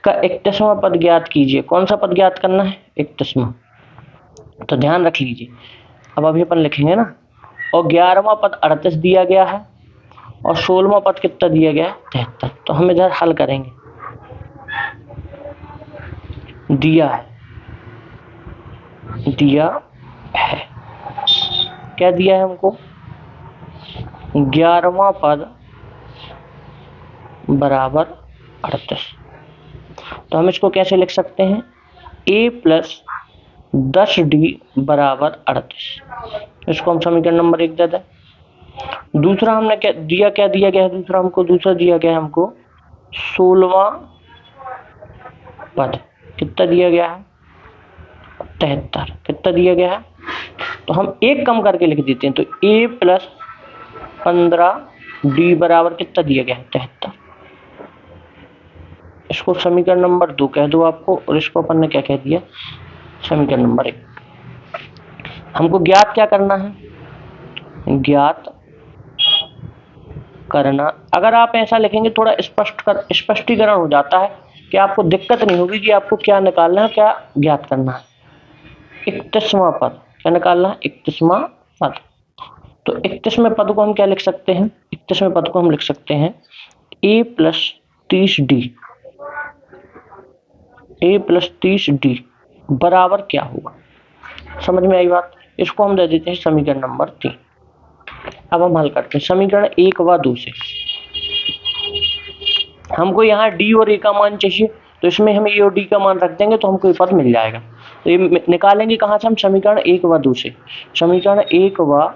का 31वां पद ज्ञात कीजिए। कौन सा पद ज्ञात करना है, 31वां। तो ध्यान रख लीजिए, अब अभी अपन लिखेंगे ना, और 11वां पद 38 दिया गया है, और 16वां पद कितना दिया गया है 73। तो हम इधर हल करेंगे, दिया है क्या दिया है हमको, 11वां पद बराबर 38। तो हम इसको कैसे लिख सकते हैं, a प्लस 10d बराबर 38। इसको हम समीकरण नंबर 1 दे दें। दूसरा हमने क्या दिया गया है, दूसरा दिया गया है हमको 16वां पद, कितना दिया गया है 73, कितना दिया गया है, तो हम एक कम करके लिख देते हैं, तो a प्लस 15d बराबर कितना दिया गया है 73। इसको समीकरण नंबर 2 कह दो आपको, और इसको अपन ने क्या कह दिया समीकरण नंबर 1। हमको ज्ञात क्या करना है, ज्ञात करना, अगर आप ऐसा लिखेंगे थोड़ा स्पष्टीकरण हो जाता है, कि आपको दिक्कत नहीं होगी कि आपको क्या निकालना है, क्या ज्ञात करना है। 31वां पद क्या निकालना है? 31वां पद। तो 31वें पद को हम क्या लिख सकते हैं? 31वें पद को हम लिख सकते हैं a plus 30d, a plus 30d बराबर क्या होगा? समझ में आई बात? इसको हम दे देते हैं समीकरण नंबर 3। अब हम हल करते हैं समीकरण 1 व 2 से। हमको यहाँ d और a का मान चाहिए, तो इसमें हम a और d का मान रख देंगे तो हमको ये पद मिल जाएगा। तो ये निकालेंगे कहाँ से? हम समीकरण 1 व 2 से। समीकरण 1 व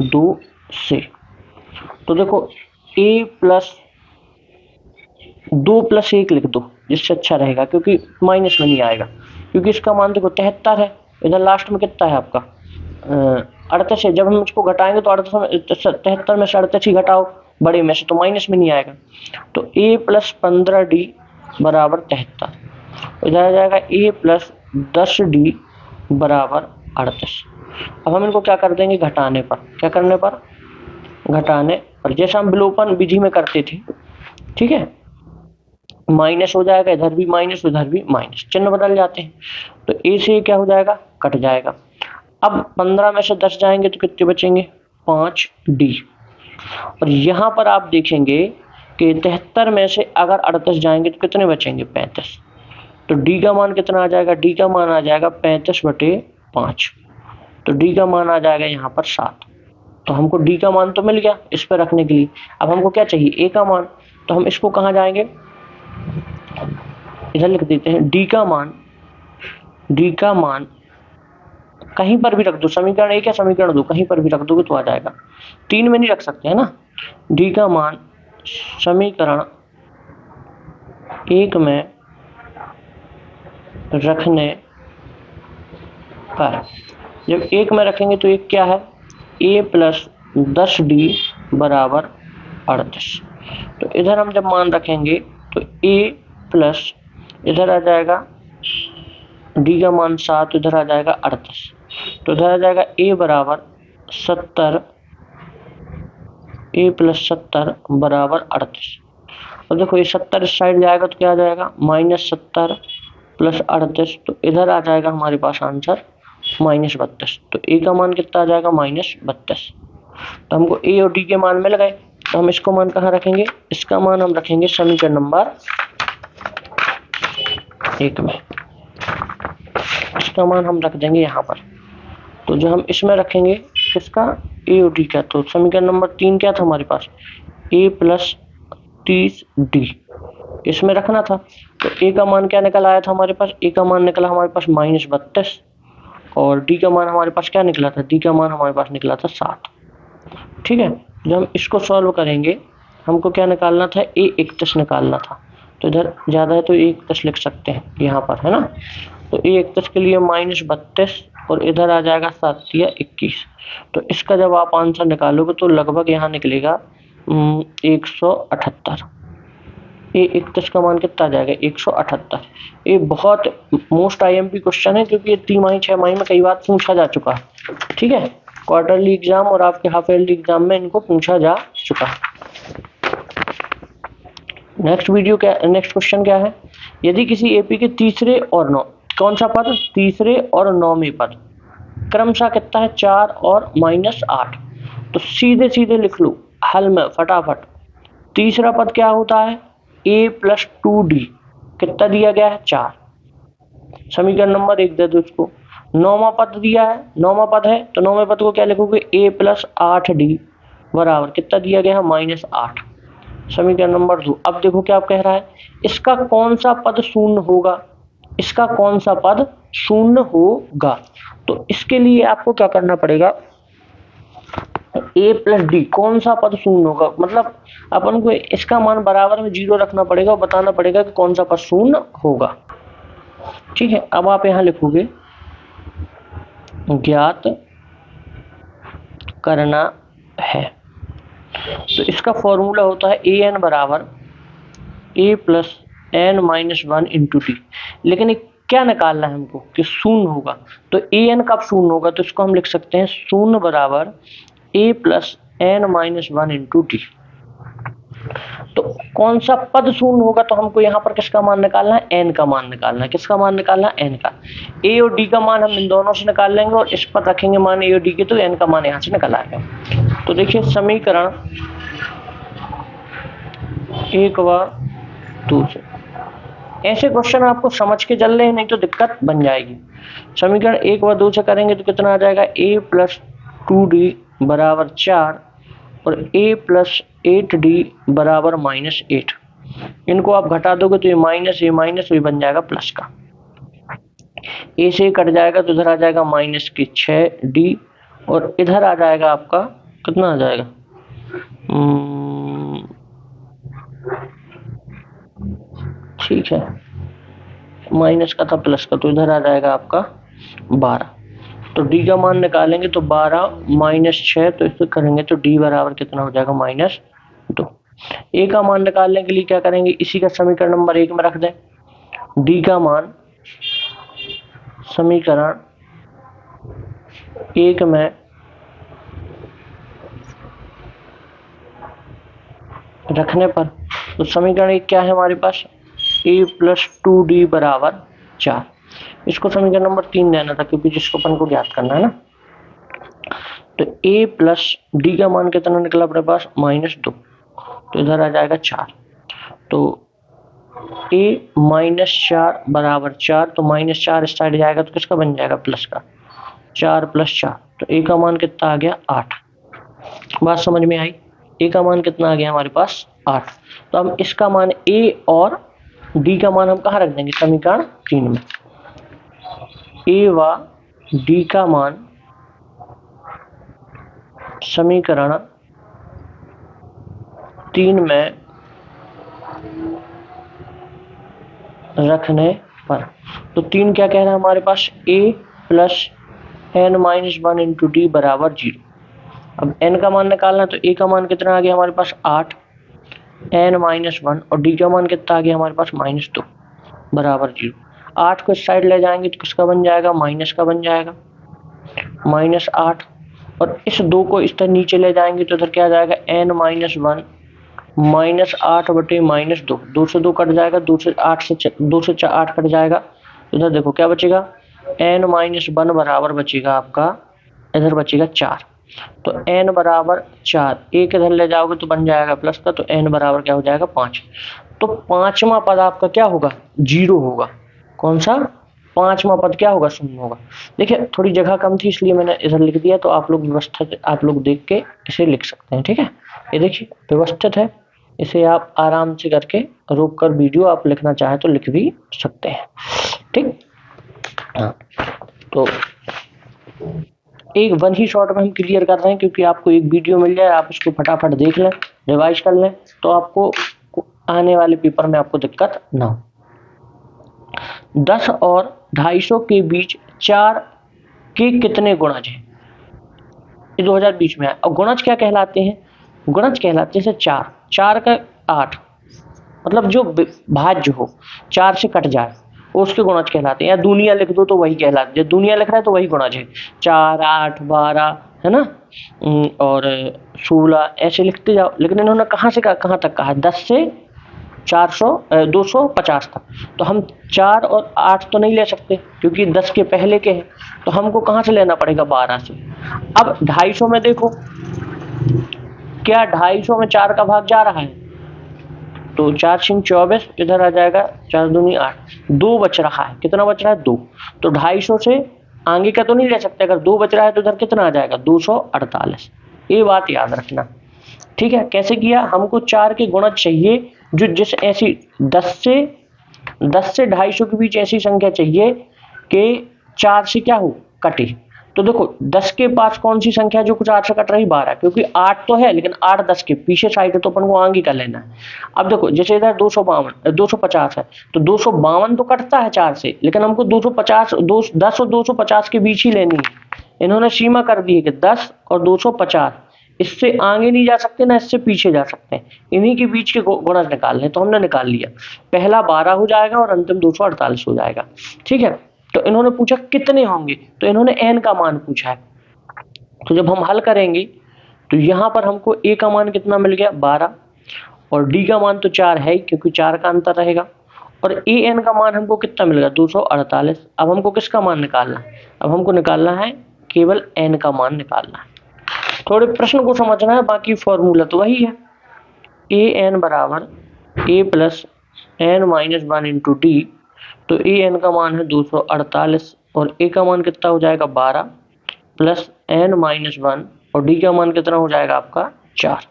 2 से तो देखो a प्लस 2 प्लस 1 लिख दो, जिससे अच्छा रहेगा, क्योंकि माइनस में नहीं आएगा, क्योंकि इसका मान देखो 73 है। इधर लास्ट में कितना है आपका? 38 है। जब हम इसको घटाएंगे तो 73 में से 38 ही घटाओ बड़े में से, तो माइनस में नहीं आएगा। तो a प्लस 15d बराबर 73। इधर आ जाएगा a प्लस 10d बराबर 38। अब हम इनको क्या कर देंगे? घटाने पर। क्या करने पर? घटाने पर। जैसा हम विलोपन विधि में करते थे, ठीक है, माइनस हो जाएगा, इधर भी माइनस उधर भी माइनस, चिन्ह बदल जाते हैं। तो a से क्या हो जाएगा? कट जाएगा। अब 15 में से 10 जाएंगे तो कितने बचेंगे? 5d। और यहाँ पर आप देखेंगे कि 73 में से अगर 38 जाएंगे तो कितने बचेंगे? 35। तो d का मान कितना आ जाएगा? d का मान आ जाएगा 35/5। तो d का मान आ जाएगा यहाँ पर 7। तो हमको d का मान तो मिल गया इस पर रखने के लिए। अब हमको क्या चाहिए? a का मान। तो हम इसको कहाँ जाएंगे? इधर लिख देते हैं d का मान कहीं पर भी रख दो, समीकरण 1 या समीकरण 2 कहीं पर भी रख दोगे तो आ जाएगा। 3 में नहीं रख सकते है ना। d का मान समीकरण 1 में रखने पर, जब 1 में रखेंगे तो एक क्या है? a प्लस 10d बराबर 38। तो इधर हम जब मान रखेंगे तो a प्लस, इधर आ जाएगा d का मान 7, इधर आ जाएगा 38। तो इधर आ जाएगा a बराबर 70, a प्लस 70 बराबर 38। और देखो ये 70 इस साइड जाएगा तो क्या आ जाएगा? -70 प्लस 38। तो इधर आ जाएगा हमारे पास आंसर -32। तो a का मान कितना आ जाएगा? -32। तो हमको a और d के मान मिल गए। तो हम इसको मान कहाँ रखेंगे? इसका मान हम रखेंगे समीकरण नंबर 1 में। इसका मान हम रख देंगे यहाँ पर। तो जो हम इसमें रखेंगे किसका? a और d का। तो समीकरण नंबर 3 क्या था हमारे पास? a प्लस 30d इसमें रखना था। तो a का मान क्या निकल आया था हमारे पास? a का मान निकला हमारे पास -32। और d का मान हमारे पास क्या निकला था? d का मान हमारे पास निकला था 7। ठीक है। जब हम इसको सॉल्व करेंगे हमको क्या निकालना था? a31 निकालना था। तो इधर ज़्यादा है तो a31 लिख सकते हैं यहाँ पर, है ना। तो a31 के लिए -32 और इधर आ जाएगा 7 या 21। तो इसका जब आप आंसर निकालोगे तो लगभग यहाँ निकलेगा 178। a31 का मान कितना आ जाएगा? 178। ये बहुत मोस्ट IMP क्वेश्चन है, क्योंकि ये 3 माही 6 माही में कई बार पूछा जा चुका है। ठीक है, क्वार्टरली एग्जाम और आपके हाफ ईयरली एग्जाम में इनको पूछा जा चुका है। नेक्स्ट क्वेश्चन क्या है? यदि किसी एपी के तीसरे और कौन सा पद? तीसरे और 9वें पद क्रमशः कितना है? 4 और -8। तो सीधे सीधे लिख लो हल में फटाफट। तीसरा पद क्या होता है? a प्लस 2d कितना दिया गया है? 4। समीकरण नंबर 1 दे दो इसको। 9वां पद दिया है, 9वां पद है, तो 9वें पद को क्या लिखोगे? a प्लस 8d बराबर कितना दिया गया है? -8। समीकरण नंबर 2। अब देखो क्या आप कह रहा है, इसका कौन सा पद शून्य होगा? इसका कौन सा पद शून्य होगा? तो इसके लिए आपको क्या करना पड़ेगा? a प्लस डी कौन सा पद शून्य होगा, मतलब अपन को इसका मान बराबर में 0 रखना पड़ेगा और बताना पड़ेगा कि कौन सा पद शून्य होगा। ठीक है। अब आप यहां लिखोगे ज्ञात करना है। तो इसका फॉर्मूला होता है an बराबर a plus n-1 into T. लेकिन क्या निकालना है हमको कि शून्य होगा। तो an कब शून्य होगा? तो इसको हम लिख सकते हैं शून्य बराबर a plus n-1 into T. तो कौन सा पद शून्य होगा, तो हमको यहाँ पर किसका मान निकालना है, n का मान निकालना है। किसका मान निकालना है, n का। a और d का मान हम इन दोनों से निकाल लेंगे और इस पर रखेंगे मान a और d के, तो n का मान यहाँ से निकल आएगा। तो देखिए समीकरण 1 व 2 से ऐसे क्वेश्चन आपको समझ के चल रहे हैं, नहीं तो दिक्कत बन जाएगी। समीकरण 1 व 2 से करेंगे तो कितना आ जाएगा, a + 2d बराबर 4 और a + 8d बराबर -8। इनको आप घटा दोगे तो ये माइनस ये बन जाएगा प्लस का। a से कट जाएगा तो इधर आ जाएगा -6d और इधर आ जाएगा आपका कितना आ जाएगा, ठीक है माइनस का था प्लस का, तो इधर आ जाएगा आपका 12। तो d का मान निकालेंगे तो 12 -6, तो इसको करेंगे तो d बराबर कितना हो जाएगा, -2। a का मान निकालने के लिए क्या करेंगे, इसी का समीकरण नंबर 1 में रख दें। d का मान समीकरण 1 में रखने पर तो समीकरण 1 क्या है हमारे पास, a + 2d बराबर 4। इसको समीकरण नंबर 3 देना था क्योंकि जिसको अपन को ज्ञात करना है ना। तो a + d का मान कितना निकला अपने पास, -2, तो इधर आ जाएगा 4। तो a -4 बराबर 4, तो -4 इस साइड जाएगा तो किसका बन जाएगा, प्लस का। 4 + 4, तो a का मान कितना आ गया, 8। बात समझ में आई, a का मान कितना आ गया हमारे पास, 8। तो हम इसका मान a और d का मान हम कहाँ रख देंगे, समीकरण 3 में। a व d का मान समीकरण 3 में रखने पर तो 3 क्या कह रहा है हमारे पास, a + n-1 × d बराबर 0। अब n का मान निकालना है तो a का मान कितना आ गया हमारे पास, 8, n-1 और d का मान कितना आ गया हमारे पास, -2 बराबर 0। 8 को इस साइड ले जाएंगे तो किसका बन जाएगा, माइनस का बन जाएगा, -8। और इस 2 को इस तरह नीचे ले जाएंगे तो इधर क्या आ जाएगा, n-1 -8 बटे -2, 2 से 2 कट जाएगा, 2 से 8 कट जाएगा। इधर देखो क्या बचेगा, n-1 बराबर बचेगा आपका, इधर बचेगा 4। तो n बराबर 4, एक इधर ले जाओगे तो बन जाएगा प्लस का, तो n बराबर क्या हो जाएगा, 5। तो पांचवा पद आपका क्या होगा, 0 होगा। कौन सा, पांचवा पद क्या होगा, 0 होगा। देखिए थोड़ी जगह कम थी इसलिए मैंने इधर लिख दिया, तो आप लोग व्यवस्थित आप लोग देख के इसे लिख सकते हैं, ठीक है। ये देखिए व्यवस्थित है, इसे आप आराम से करके रोक कर वीडियो आप लिखना चाहे तो लिख भी सकते हैं, ठीक। हाँ तो एक वन ही शॉट में हम क्लियर कर रहे हैं, क्योंकि आपको एक वीडियो मिल जाए, आप इसको फटाफट देख लें, रिवाइज कर लें, तो आपको आने वाले पेपर में आपको दिक्कत ना हो। 10 और 250 के बीच 4 के कितने गुणज हैं, ये 2020 में है। और गुणज क्या कहलाते हैं, गुणज कहलाते हैं 4 का 8, मतलब जो भाज्य हो, 4 से कट जाए उसके गुणज कहलाते हैं। या दुनिया लिख दो तो वही कहलाते हैं, जब दुनिया लिख रहा है तो वही गुणज है। 4, 8, 12 है ना, और 16 ऐसे लिखते जाओ। लेकिन इन्होंने कहाँ से कहाँ तक कहा, 10 से 250 तक। तो हम 4 और 8 तो नहीं ले सकते क्योंकि 10 के पहले के हैं, तो हमको कहाँ से लेना पड़ेगा, 12 से। अब 250 में देखो, क्या 250 में 4 का भाग जा रहा है, तो 4 × 24, इधर आ जाएगा 4 दूनी 8, 2 बच रहा है। कितना बच रहा है, 2। तो 250 से आगे का तो नहीं ले सकते, अगर 2 बच रहा है तो इधर कितना आ जाएगा, 248। ये बात याद रखना, ठीक है। कैसे किया, हमको 4 के गुणज चाहिए जो जिस ऐसी 10 से 250 के बीच ऐसी संख्या चाहिए कि 4 से क्या हो, कटे। तो देखो 10 के पास कौन सी संख्या जो 4 से कट रही, 12, क्योंकि 8 तो है लेकिन 8 10 के पीछे साइड है, तो अपन को आगे का लेना है। अब देखो जैसे इधर 250 है, तो 252 तो कटता है 4 से, लेकिन हमको 250 10 और 250 के बीच ही लेनी है। इन्होंने सीमा कर दी है कि 10 और 250, इससे आगे नहीं जा सकते ना इससे पीछे जा सकते हैं, इन्हीं के बीच के गुणज निकालने। तो हमने निकाल लिया, पहला 12 हो जाएगा और अंतिम 248 हो जाएगा, ठीक है। तो इन्होंने पूछा कितने होंगे, तो इन्होंने n का मान पूछा है। तो जब हम हल करेंगे तो यहाँ पर हमको a का मान कितना मिल गया, 12, और डी का मान तो 4 है ही, क्योंकि 4 का अंतर रहेगा। और ए एन का मान हमको कितना मिलेगा, 248। अब हमको किसका मान निकालना है, अब हमको निकालना है केवल एन का मान निकालना है। थोड़े प्रश्न को समझना है, बाकी फॉर्मूला तो वही है। ए एन बराबर A plus N minus 1 into D. तो ए एन का मान है 248 और ए का मान कितना हो जाएगा 12 प्लस एन माइनस 1 और डी का मान कितना हो जाएगा आपका 4।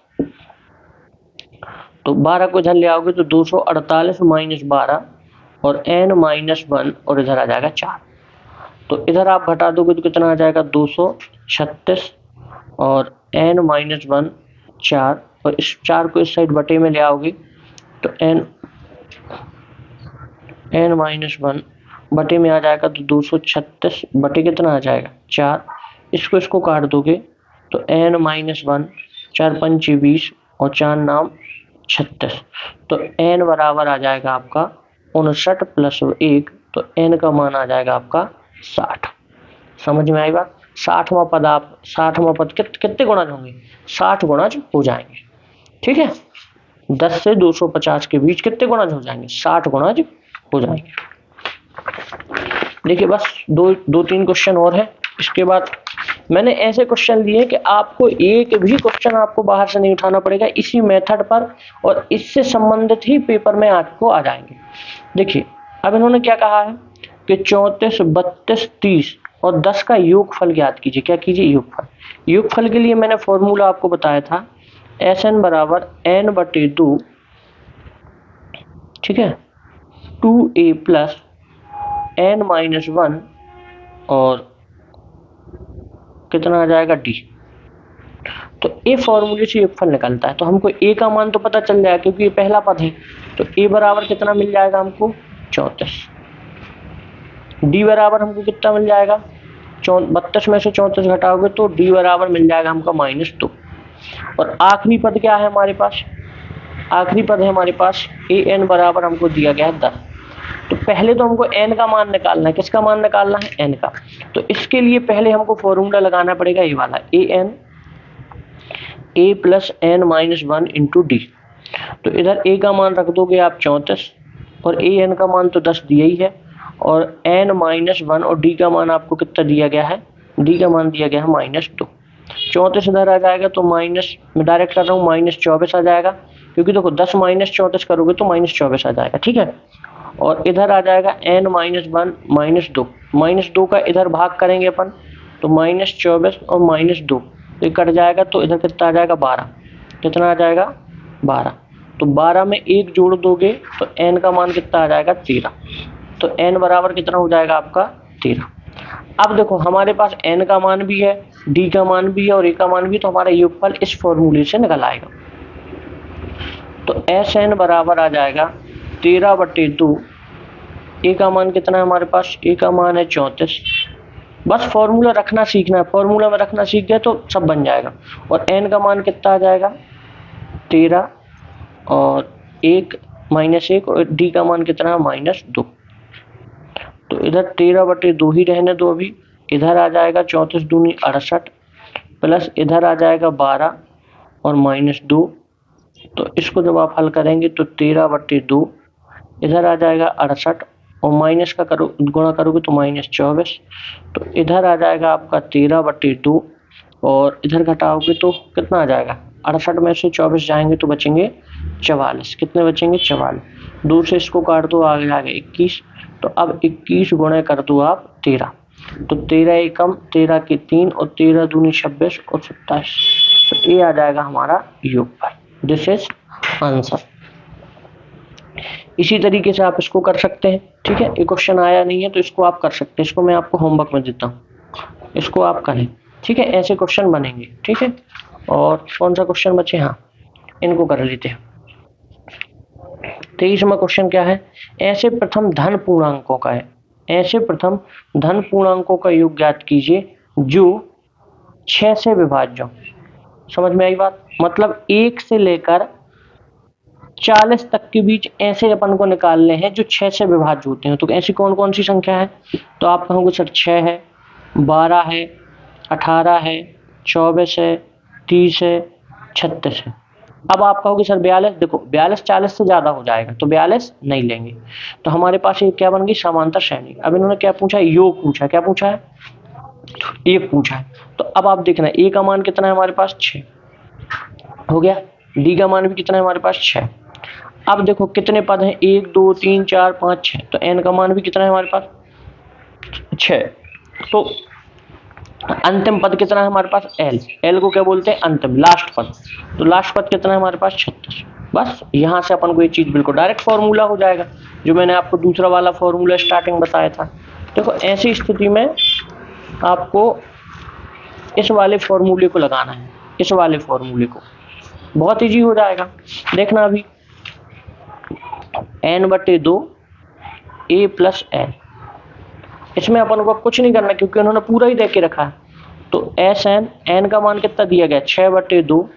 तो 12 को इधर ले आओगे तो 248 माइनस 12 और n माइनस 1 और इधर आ जाएगा 4। तो इधर आप घटा दोगे तो कितना आ जाएगा 236 और n माइनस 1 4 और इस 4 को इस साइड बटे में ले आओगे तो n माइनस 1 बटे में आ जाएगा तो 236 बटे कितना आ जाएगा 4। इसको काट दोगे तो n माइनस 1 4 पंचे 20 और 4 नाम 36। तो n बराबर आ जाएगा आपका 59 प्लस 1। तो n का मान आ जाएगा आपका 60। समझ में आई बात। 60वां पद कितने गुणज होंगे, 60 गुणज हो जाएंगे। ठीक है, 10 से 250 के बीच कितने गुणज हो जाएंगे, 60 गुणज हो जाएंगे। देखिए बस दो तीन क्वेश्चन और है। इसके बाद मैंने ऐसे क्वेश्चन लिए कि आपको एक भी क्वेश्चन आपको बाहर से नहीं उठाना पड़ेगा, इसी मेथड पर और इससे संबंधित ही पेपर में आपको आ जाएंगे। देखिए अब इन्होंने क्या कहा है कि 34, 32, 30 और 10 का योगफल ज्ञात कीजिए। क्या कीजिए, योगफल। योगफल के लिए मैंने फॉर्मूला आपको बताया था, Sn बराबर n/2, ठीक है, 2a प्लस n माइनस 1 और कितना आ जाएगा d। तो ए फॉर्मूले से योगफल निकलता है। तो हमको ए का मान तो पता चल जाएगा क्योंकि ये पहला पद है। तो ए बराबर कितना मिल जाएगा हमको 34। डी बराबर हमको कितना मिल जाएगा 32 में से 34 घटाओगे तो डी बराबर मिल जाएगा हमको -2। और आखिरी पद क्या है हमारे पास, आखिरी पद है हमारे पास ए एन बराबर हमको दिया गया है 10। तो पहले तो हमको n का मान निकालना है। किसका मान निकालना है, n का। तो इसके लिए पहले हमको फॉर्मूला लगाना पड़ेगा ये वाला, A N A plus N minus 1 into D. तो इधर a का मान रख दोगे आप 34 और ए एन का मान तो 10 दिया ही है और n माइनस 1 और d का मान आपको कितना दिया गया है, d का मान दिया गया है -2। 34 इधर आ जाएगा तो माइनस, मैं डायरेक्ट कर रहा हूँ, -24 आ जाएगा क्योंकि देखो 10 माइनस 34 करोगे तो -24 आ जाएगा। ठीक है, और इधर आ जाएगा n माइनस 1 -2 -2 का इधर भाग करेंगे अपन तो -24 और -2 ये कट जाएगा तो इधर कितना आ जाएगा 12। कितना आ जाएगा 12। तो 12 में 1 जोड़ दोगे तो n का मान कितना आ जाएगा 13। तो n बराबर कितना हो जाएगा आपका 13। अब देखो हमारे पास n का मान भी है, d का मान भी है और a का मान भी, तो हमारा योगफल इस फॉर्मूले से निकल आएगा। तो Sn बराबर आ जाएगा 13/2। ए का मान कितना है हमारे पास, ए का मान है 34। बस फॉर्मूला रखना सीखना है, फॉर्मूला में रखना सीख गए तो सब बन जाएगा। और n का मान कितना आ जाएगा 13 और 1 -1 और d का मान कितना है -2। तो इधर 13/2 ही रहने दो अभी। इधर आ जाएगा 34 दूनी 68 प्लस इधर आ जाएगा 12 और -2। तो इसको जब आप हल करेंगे तो 13/2 इधर आ जाएगा 68 और माइनस का गुणा करोगे तो -24। तो इधर आ जाएगा आपका 13/2 और इधर घटाओगे तो कितना आ जाएगा, 68 में से 24 जाएंगे तो बचेंगे 44। कितने बचेंगे 44। 2 से इसको काट दो, आगे 21। तो अब 21 गुणे कर दो आप 13। तो 13 एकम 13 के 3 और 13 दूनी 26 और 27। तो ये आ जाएगा हमारा योगफल। This is answer. इसी तरीके से आप इसको कर सकते हैं। ठीक है, ये क्वेश्चन आया नहीं है तो इसको आप कर सकते हैं। इसको मैं आपको होमवर्क में देता हूँ, इसको आप करें। ठीक है, ऐसे क्वेश्चन बनेंगे। ठीक है, और कौन सा क्वेश्चन बचे, हाँ इनको कर लेते हैं। 23वां क्वेश्चन क्या है, ऐसे प्रथम धन पूर्णांकों का है। ऐसे प्रथम धन पूर्णांकों का योग ज्ञात कीजिए जो 6 से विभाज्य हो। समझ में आई बात। मतलब 1 से लेकर 40 तक के बीच ऐसे अपन को निकालने हैं जो 6 से विभाज्य होते हैं। तो ऐसी कौन कौन सी संख्या है, तो आप कहोगे सर 6 है, 12 है, 18 है, 24 है, 30 है, 36 है। अब आप कहोगे सर 42, देखो 42 40 से ज्यादा हो जाएगा तो 42 नहीं लेंगे। तो हमारे पास ये क्या बन गई, समांतर श्रेणी। अब इन्होंने क्या पूछा है, योग पूछा है। क्या पूछा है, एक पूछा है। तो अब आप देखना ए का मान कितना है हमारे पास, 6 हो गया। डी का मान भी कितना है हमारे पास, 6। अब देखो कितने पद हैं, 1 2 3 4 5 6, तो एन का मान भी कितना है हमारे पास, 6। तो अंतिम पद कितना है हमारे पास, एल। एल को क्या बोलते हैं, अंतिम, लास्ट पद। तो लास्ट पद कितना है हमारे पास, 36। बस यहां से अपन को ये चीज बिल्कुल डायरेक्ट फॉर्मूला हो जाएगा, जो मैंने आपको दूसरा वाला फॉर्मूला स्टार्टिंग बताया था। देखो ऐसी स्थिति में आपको इस वाले फॉर्मूले को लगाना है, इस वाले फॉर्मूले को, बहुत इजी हो जाएगा। देखना अभी n/2 a प्लस एन, इसमें अपन को कुछ नहीं करना क्योंकि उन्होंने पूरा ही दे के रखा है। तो एस एन, एन का मान कितना दिया गया, 6/2,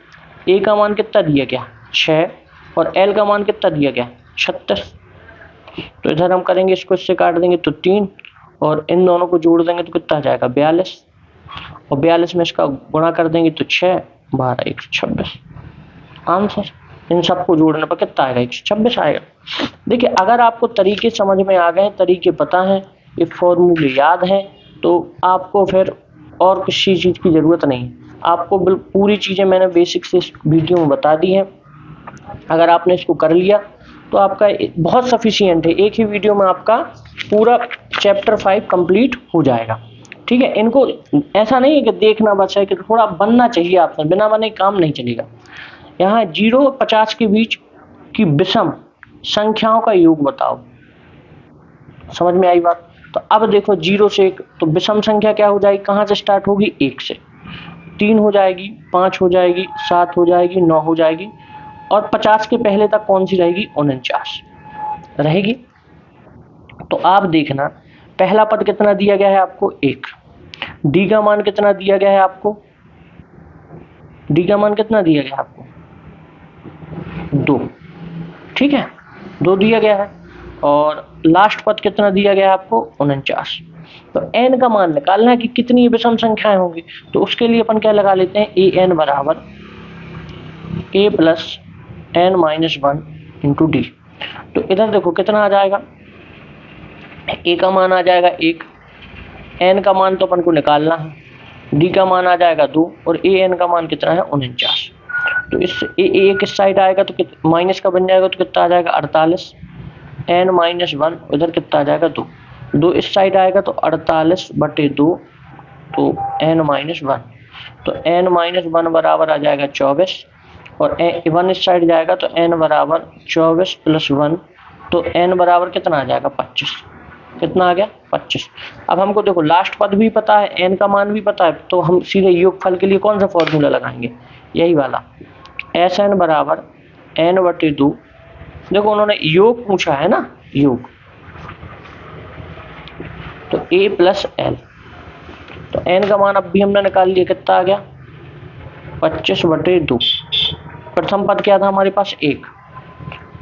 ए का मान कितना दिया गया 6, और एल का मान कितना दिया गया 36। तो इधर हम करेंगे, इसको इससे काट देंगे तो 3, और इन दोनों को जोड़ देंगे तो कितना आ जाएगा 42, और 42 में इसका गुणा कर देंगे तो 6 12 126। आंसर इन सबको जोड़ने पर कितना आएगा, 126 आएगा। देखिए अगर आपको तरीके समझ में आ गए, तरीके पता है, ये फॉर्मूले याद हैं, तो आपको फिर और किसी चीज की जरूरत नहीं है। आपको पूरी चीजें मैंने बेसिक से इस वीडियो में बता दी है। अगर आपने इसको कर लिया तो आपका बहुत सफिशिएंट है, एक ही वीडियो में आपका पूरा चैप्टर 5 कंप्लीट हो जाएगा। ठीक है, इनको ऐसा नहीं है कि देखना बस है, कि थोड़ा बनना चाहिए आपसे, बिना बने काम नहीं चलेगा। यहाँ 0 और 50 के बीच की विषम संख्याओं का योग बताओ। समझ में आई बात? तो अब देखो 0 से 1, तो विषम संख्या क्या हो जाएगी, कहां से स्टार्ट होगी, 1 से, 3 हो जाएगी, 5 हो जाएगी, 7 हो जाएगी, 9 हो जाएगी, और 50 के पहले तक कौन सी रहेगी, 49 रहेगी। तो आप देखना पहला पद कितना दिया गया है आपको, 1। डी का मान कितना दिया गया है आपको, डी का मान कितना दिया गया है आपको, 2। ठीक है, 2 दिया गया है, और लास्ट पद कितना दिया गया है आपको, 49। तो n का मान निकालना है कि कितनी विषम संख्याएं होंगी। तो उसके लिए अपन क्या लगा लेते हैं, ए एन बराबर a plus n minus 1 into D. तो इधर देखो कितना आ जाएगा, a का मान आ जाएगा 1, n का मान तो अपन को निकालना है, d का मान आ जाएगा 2, और a n का मान कितना है, 49। तो इस a किस साइड आएगा तो माइनस का बन जाएगा, तो कितना आ जाएगा 48, n माइनस 1, उधर कितना आ जाएगा 2, 2 इस साइड आएगा तो 48/2, तो n माइनस 1, तो n माइनस 1 बराबर आ जाएगा 24, और 1 इस साइड जाएगा तो n बराबर 24 प्लस 1, तो n बराबर कितना आ जाएगा 25। कितना आ गया 25। अब हमको देखो लास्ट पद भी पता है, n का मान भी पता है, तो हम सीधे योगफल के लिए कौन सा फॉर्मूला लगाएंगे, यही वाला, Sn बराबर n/2। देखो उन्होंने योग पूछा है ना, योग, तो a प्लस एल, तो n का मान अब भी हमने निकाल लिया, कितना आ गया 25/2। प्रथम पद क्या था हमारे पास 1,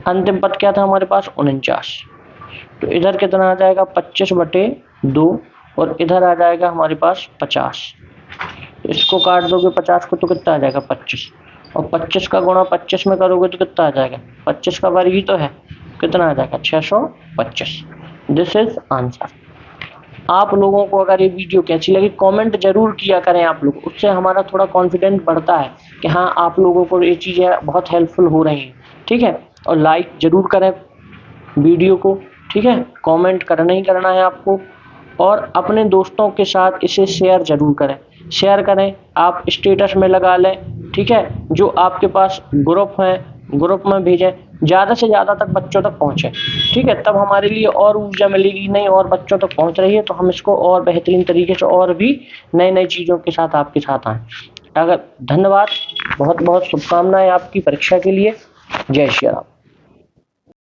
अंतिम पद क्या था हमारे पास 49। तो इधर कितना आ जाएगा 25/2, और इधर आ जाएगा हमारे पास 50। तो इसको काट दोगे 50 को तो कितना आ जाएगा 25, और 25 का गुणा 25 में करोगे तो कितना आ जाएगा, 25 का वर्ग ही तो है, कितना आ जाएगा 625। This is answer. आप लोगों को अगर ये वीडियो कैसी लगी कमेंट जरूर किया करें आप लोग, उससे हमारा थोड़ा कॉन्फिडेंस बढ़ता है कि हाँ आप लोगों को ये चीज़ें बहुत हेल्पफुल हो रही हैं। ठीक है, और लाइक जरूर करें वीडियो को। ठीक है, कमेंट करना ही करना है आपको, और अपने दोस्तों के साथ इसे शेयर जरूर करें, शेयर करें, आप स्टेटस में लगा लें। ठीक है, जो आपके पास ग्रुप है ग्रुप में भेजें, ज़्यादा से ज़्यादा तक बच्चों तक पहुँचे। ठीक है, तब हमारे लिए और ऊर्जा मिलेगी, नहीं और बच्चों तक पहुँच रही है तो हम इसको और बेहतरीन तरीके से और भी नई नई चीज़ों के साथ आपके साथ आएँ। अगर धन्यवाद, बहुत बहुत शुभकामनाएं आपकी परीक्षा के लिए। जय श्री राम।